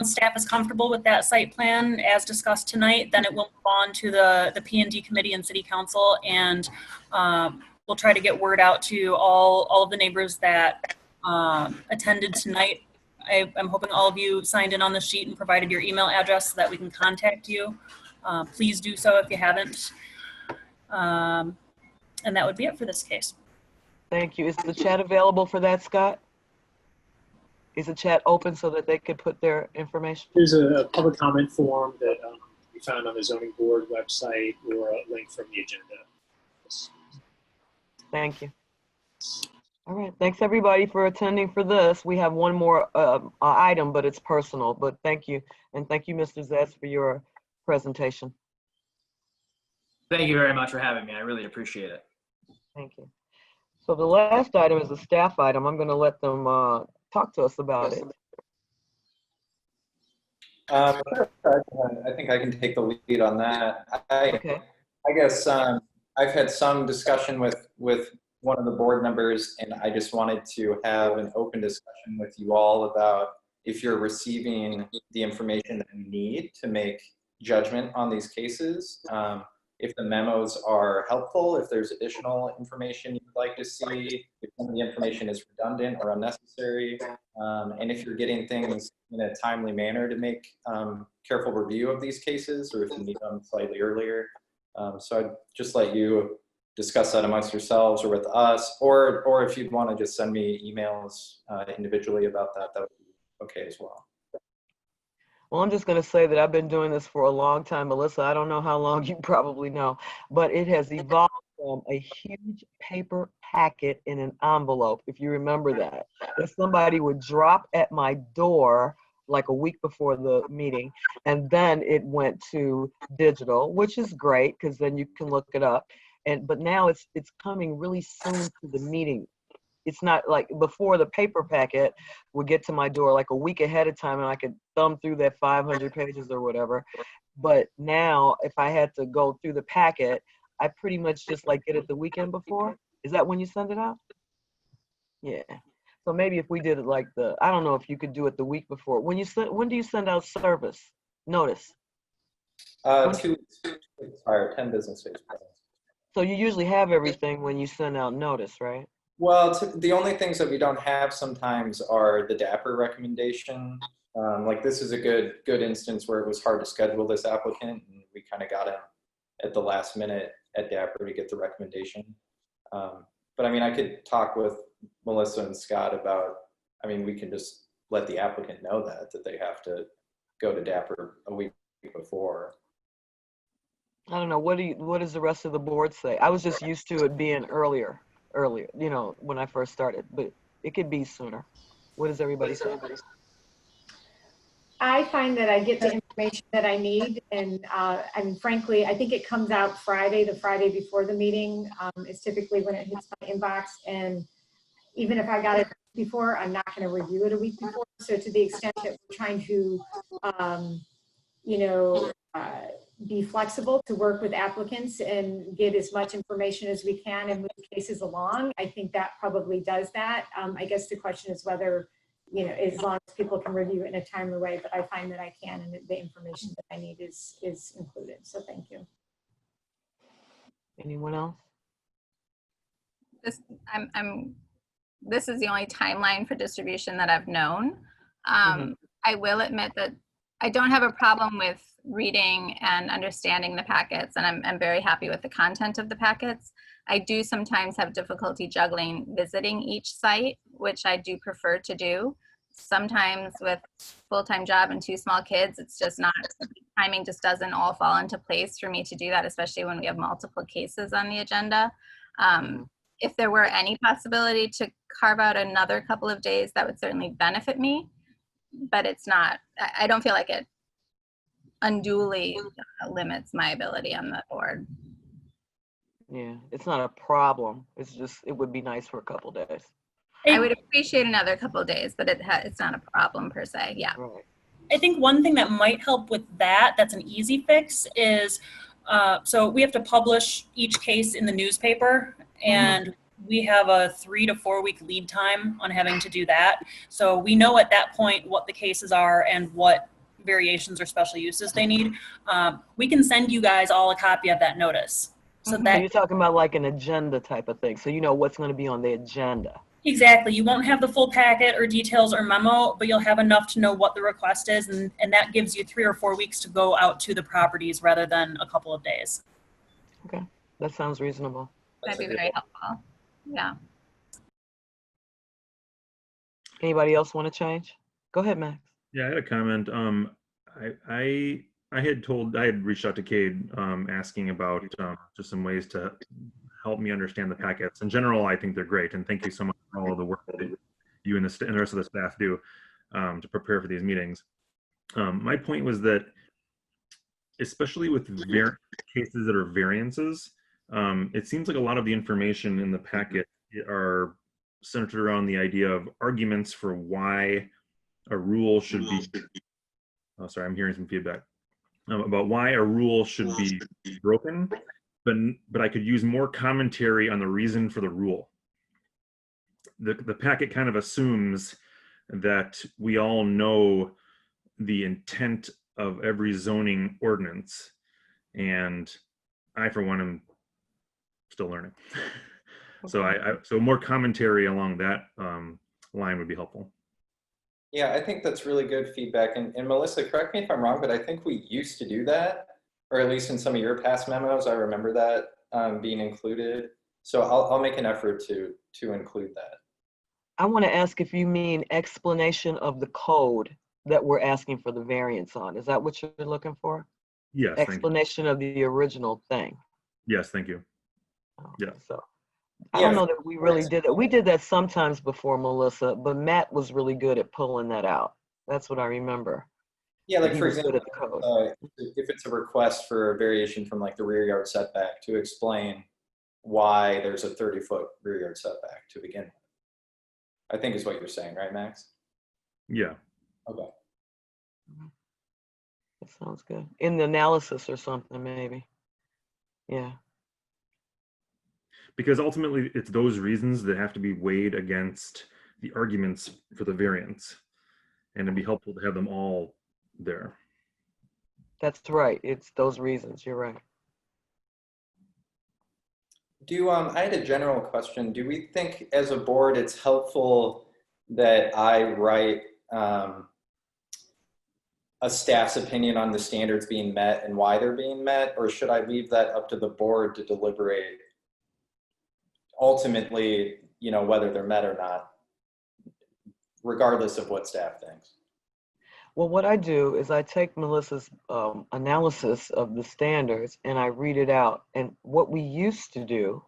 staff is comfortable with that site plan as discussed tonight, then it will move on to the P&D committee and city council, and we'll try to get word out to all of the neighbors that attended tonight. I'm hoping all of you signed in on the sheet and provided your email address so that we can contact you. Please do so if you haven't. And that would be it for this case. Thank you. Is the chat available for that, Scott? Is the chat open so that they could put their information? There's a public comment form that we found on the zoning board website, or a link from the agenda. Thank you. All right. Thanks everybody for attending for this. We have one more item, but it's personal. But thank you. And thank you, Mr. Zetz, for your presentation. Thank you very much for having me. I really appreciate it. Thank you. So the last item is a staff item. I'm going to let them talk to us about it. I think I can take the lead on that. Okay. I guess I've had some discussion with one of the board members, and I just wanted to have an open discussion with you all about if you're receiving the information that you need to make judgment on these cases. If the memos are helpful, if there's additional information you'd like to see, if some of the information is redundant or unnecessary, and if you're getting things in a timely manner to make careful review of these cases, or if you need them slightly earlier. So I'd just let you discuss that amongst yourselves or with us, or if you'd want to just send me emails individually about that, that would be okay as well. Well, I'm just going to say that I've been doing this for a long time, Melissa. I don't know how long, you probably know, but it has evolved from a huge paper packet in an envelope, if you remember that somebody would drop at my door like a week before the meeting, and then it went to digital, which is great because then you can look it up. but now it's coming really soon to the meeting. It's not like before the paper packet would get to my door like a week ahead of time and I could thumb through that 500 pages or whatever. But now if I had to go through the packet, I pretty much just like get it the weekend before. Is that when you send it out? Yeah. So maybe if we did it like I don't know if you could do it the week before. When do you send out service notice? 2 weeks prior, 10 business days prior. So you usually have everything when you send out notice, right? Well, the only things that we don't have sometimes are the DAPR recommendation. Like this is a good instance where it was hard to schedule this applicant, and we kind of got him at the last minute at DAPR to get the recommendation. But I mean, I could talk with Melissa and Scott about, I mean, we can just let the applicant know that they have to go to DAPR a week before. I don't know. What does the rest of the board say? I was just used to it being earlier, you know, when I first started, but it could be sooner. What does everybody say? I find that I get the information that I need, and frankly, I think it comes out Friday, the Friday before the meeting is typically when it hits my inbox. And even if I got it before, I'm not going to review it a week before. So to the extent that we're trying to, be flexible to work with applicants and get as much information as we can and move cases along, I think that probably does that. I guess the question is whether, you know, as long as people can review it in a timely way, but I find that I can, and the information that I need is included. So thank you. Anyone else? This is the only timeline for distribution that I've known. I will admit that I don't have a problem with reading and understanding the packets, and I'm very happy with the content of the packets. I do sometimes have difficulty juggling visiting each site, which I do prefer to do. Sometimes with full-time job and 2 small kids, it's just not, timing just doesn't all fall into place for me to do that, especially when we have multiple cases on the agenda. If there were any possibility to carve out another couple of days, that would certainly benefit me, but it's not, I don't feel like it unduly limits my ability on the board. Yeah, it's not a problem. It's just, it would be nice for a couple days. I would appreciate another couple of days, but it's not a problem per se. Yeah. Right. I think one thing that might help with that's an easy fix is, so we have to publish each case in the newspaper, and we have a 3 to 4 week lead time on having to do that. So we know at that point what the cases are and what variations or special uses they need. We can send you guys all a copy of that notice. So that you're talking about like an agenda type of thing. So you know what's going to be on the agenda. Exactly. You won't have the full packet or details or memo, but you'll have enough to know what the request is, and that gives you 3 or 4 weeks to go out to the properties rather than a couple of days. Okay, that sounds reasonable. That'd be very helpful. Yeah. Anybody else want to change? Go ahead, Max. Yeah, I had a comment. I had reached out to Cade asking about just some ways to help me understand the packets. In general, I think they're great, and thank you so much for all of the work that you and the rest of the staff do to prepare for these meetings. My point was that, especially with cases that are variances, it seems like a lot of the information in the packet are centered around the idea of arguments for why a rule should be, oh, sorry, I'm hearing some feedback, about why a rule should be broken, but I could use more commentary on the reason for the rule. The packet kind of assumes that we all know the intent of every zoning ordinance, and I, for one, am still learning. So more commentary along that line would be helpful. Yeah, I think that's really good feedback. And Melissa, correct me if I'm wrong, but I think we used to do that, or at least in some of your past memos, I remember that being included. So I'll make an effort to include that. I want to ask if you mean explanation of the code that we're asking for the variance on. Is that what you're looking for? Yes. Explanation of the original thing. Yes, thank you. Yeah. So I don't know that we really did it. We did that sometimes before, Melissa, but Matt was really good at pulling that out. That's what I remember. Yeah, like for example, if it's a request for a variation from like the rear yard setback, to explain why there's a 30-foot rear yard setback to begin with. I think is what you're saying, right, Max? Yeah. Okay. That sounds good. In the analysis or something, maybe. Yeah. Because ultimately it's those reasons that have to be weighed against the arguments for the variance. And it'd be helpful to have them all there. That's right. It's those reasons. You're right. I had a general question. Do we think as a board it's helpful that I write a staff's opinion on the standards being met and why they're being met, or should I leave that up to the board to deliberate ultimately, whether they're met or not, regardless of what staff thinks? Well, what I do is I take Melissa's analysis of the standards and I read it out. And what we used to do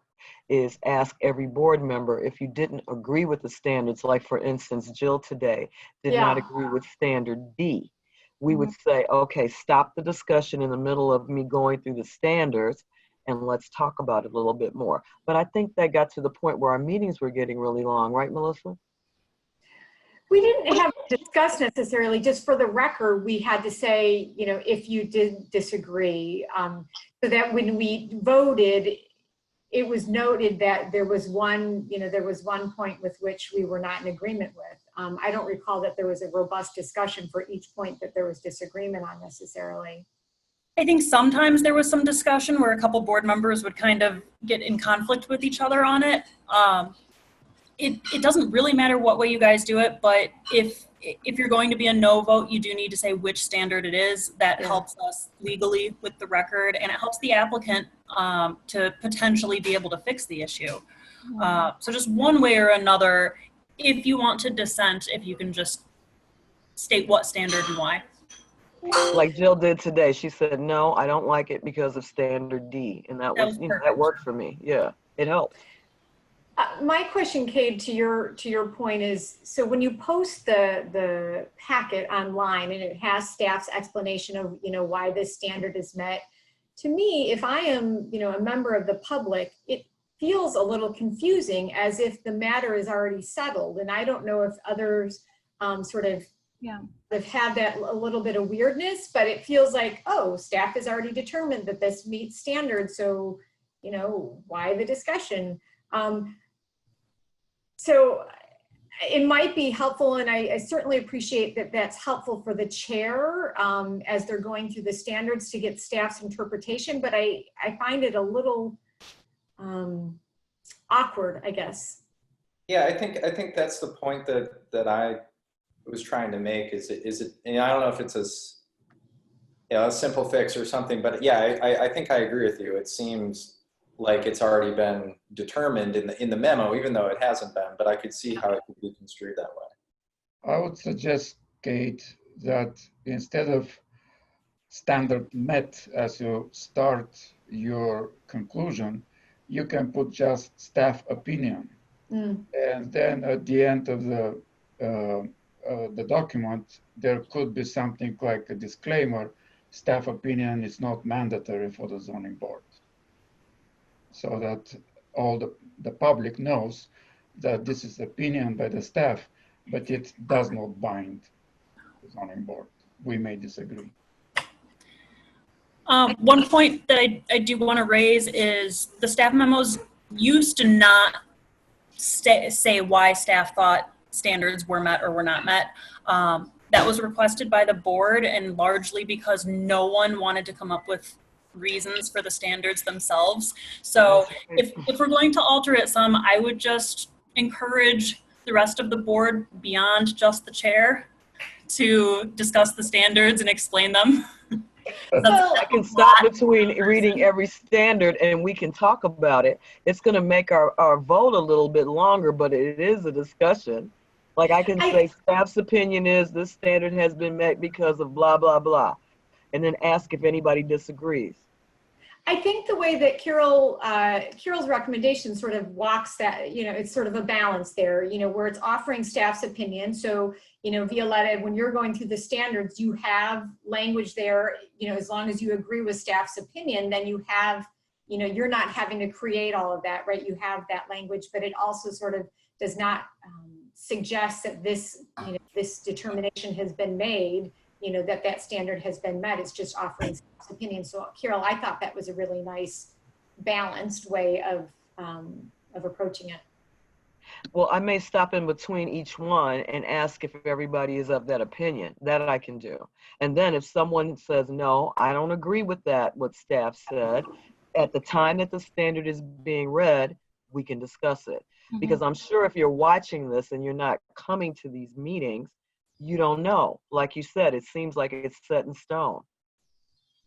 is ask every board member if you didn't agree with the standards, like for instance, Jill today did not agree with standard D. We would say, okay, stop the discussion in the middle of me going through the standards and let's talk about it a little bit more. But I think that got to the point where our meetings were getting really long, right, Melissa? We didn't have to discuss necessarily, just for the record, we had to say, if you did disagree, so that when we voted, it was noted that there was one point with which we were not in agreement with. I don't recall that there was a robust discussion for each point that there was disagreement on necessarily. I think sometimes there was some discussion where a couple board members would kind of get in conflict with each other on it. It doesn't really matter what way you guys do it, but if you're going to be a no vote, you do need to say which standard it is. That helps us legally with the record, and it helps the applicant to potentially be able to fix the issue. So just one way or another, if you want to dissent, if you can just state what standard and why. Like Jill did today. She said, no, I don't like it because of standard D. And that worked for me. Yeah, it helped. My question, Cade, to your point is, so when you post the packet online and it has staff's explanation of why this standard is met, to me, if I am a member of the public, it feels a little confusing, as if the matter is already settled. And I don't know if others have had that a little bit of weirdness, but it feels like, oh, staff has already determined that this meets standards, so why the discussion? So it might be helpful, and I certainly appreciate that that's helpful for the chair as they're going through the standards to get staff's interpretation, but I find it a little awkward, I guess. Yeah, I think that's the point that I was trying to make. Is it? And I don't know if it's a simple fix or something, but yeah, I think I agree with you. It seems like it's already been determined in the memo, even though it hasn't been, but I could see how it could be construed that way. I would suggest, Kate, that instead of standard met as you start your conclusion, you can put just staff opinion. And then at the end of the document, there could be something like a disclaimer: staff opinion is not mandatory for the zoning board. So that all the public knows that this is opinion by the staff, but it does not bind the zoning board. We may disagree. One point that I do want to raise is the staff memos used to not say why staff thought standards were met or were not met. That was requested by the board, and largely because no one wanted to come up with reasons for the standards themselves. So if we're going to alter it some, I would just encourage the rest of the board beyond just the chair to discuss the standards and explain them. I can stop between reading every standard and we can talk about it. It's going to make our vote a little bit longer, but it is a discussion. Like I can say staff's opinion is this standard has been met because of blah, blah, blah, and then ask if anybody disagrees. I think the way that Carol's recommendation sort of walks that, it's sort of a balance there, where it's offering staff's opinion. So, Violetta, when you're going through the standards, you have language there, as long as you agree with staff's opinion, then you have, you know, you're not having to create all of that, right? You have that language, but it also sort of does not suggest that this, you know, this determination has been made, you know, that that standard has been met. It's just offering staff's opinion. So Carol, I thought that was a really nice balanced way of approaching it. Well, I may stop in between each one and ask if everybody is of that opinion. That I can do. And then if someone says, no, I don't agree with that, what staff said, at the time that the standard is being read, we can discuss it. Because I'm sure if you're watching this and you're not coming to these meetings, you don't know. Like you said, it seems like it's set in stone.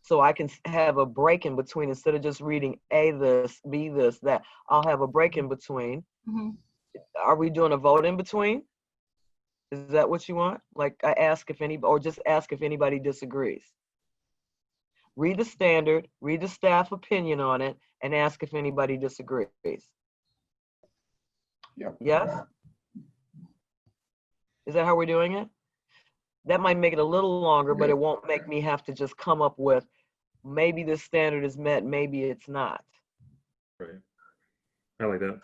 So I can have a break in between instead of just reading A this, B this, that. I'll have a break in between. Are we doing a vote in between? Is that what you want? Like I ask if anybody, or just ask if anybody disagrees. Read the standard, read the staff opinion on it, and ask if anybody disagrees. Yep. Yes? Is that how we're doing it? That might make it a little longer, but it won't make me have to just come up with, maybe this standard is met, maybe it's not. Right. I like that.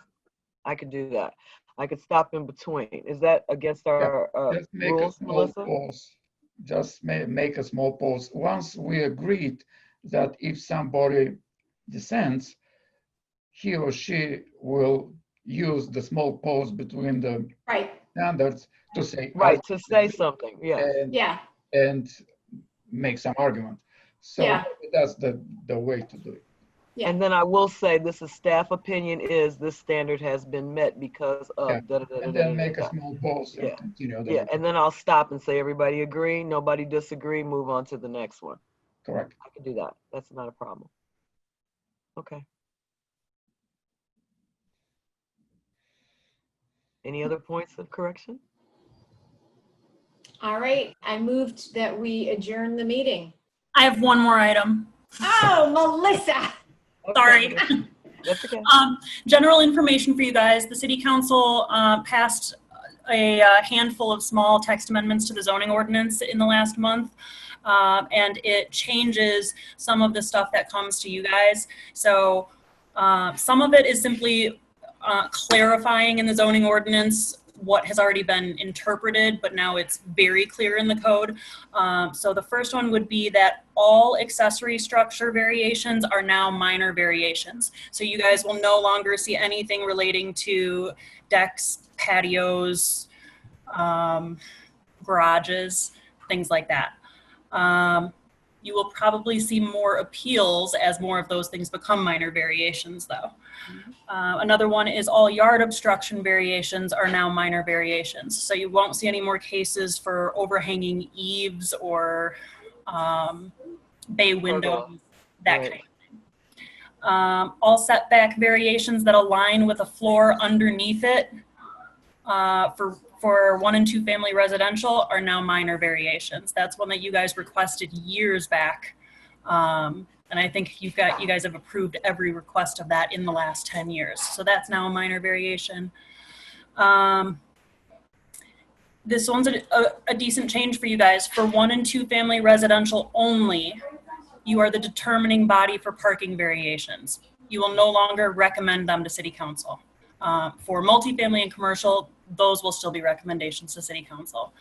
I could do that. I could stop in between. Is that against our Just make rules, a small Melissa? pause. Just make a small pause. Once we agreed that if somebody dissents, he or she will use the small pause between the standards to say to say something. Yeah. and make some argument. So that's the way to do it. And then I will say this is staff opinion is this standard has been met because of And then make a small pause and continue. And then I'll stop and say everybody agree, nobody disagree, move on to the next one. Correct. I can do that. That's not a problem. Okay. Any other points of correction? All right, I moved that we adjourn the meeting. I have one more item. Oh, Melissa. Sorry. That's okay. General information for you guys. The city council passed a handful of small text amendments to the zoning ordinance in the last month. And it changes some of the stuff that comes to you guys. So some of it is simply clarifying in the zoning ordinance what has already been interpreted, but now it's very clear in the code. So the first one would be that all accessory structure variations are now minor variations. So you guys will no longer see anything relating to decks, patios, garages, things like that. You will probably see more appeals as more of those things become minor variations though. Another one is all yard obstruction variations are now minor variations. So you won't see any more cases for overhanging eaves or bay windows, that kind of thing. All setback variations that align with a floor underneath it for 1 and 2 family residential are now minor variations. That's one that you guys requested years back. And I think you guys have approved every request of that in the last 10 years. So that's now a minor variation. This one's a decent change for you guys. For 1 and 2 family residential only, you are the determining body for parking variations. You will no longer recommend them to city council. For multifamily and commercial, those will still be recommendations to city council.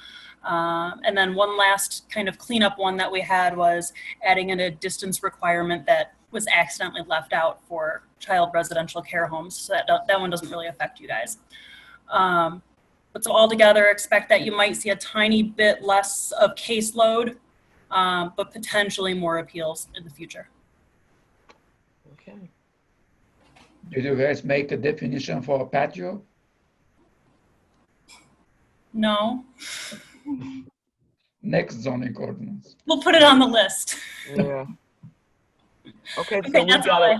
And then one last kind of cleanup one that we had was adding in a distance requirement that was accidentally left out for child residential care homes. So that one doesn't really affect you guys. But so altogether, expect that you might see a tiny bit less of caseload, but potentially more appeals in the future. Okay. Did you guys make a definition for a patio? No. Next zoning ordinance. We'll put it on the list. Yeah. Okay, Okay, so that's all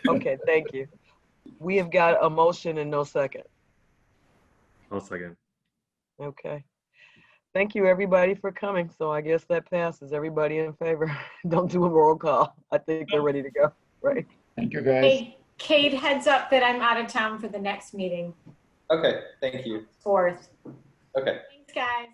okay, thank you. We have got a motion and no second. I'll second. Okay. Thank you, everybody, for coming. So I guess that passes. Everybody in favor? Don't do a roll call. I think they're ready to go, right? Thank you, guys. Hey, Kate, heads up that I'm out of town for the next meeting. Okay, thank you. 4th. Okay. Thanks, guys.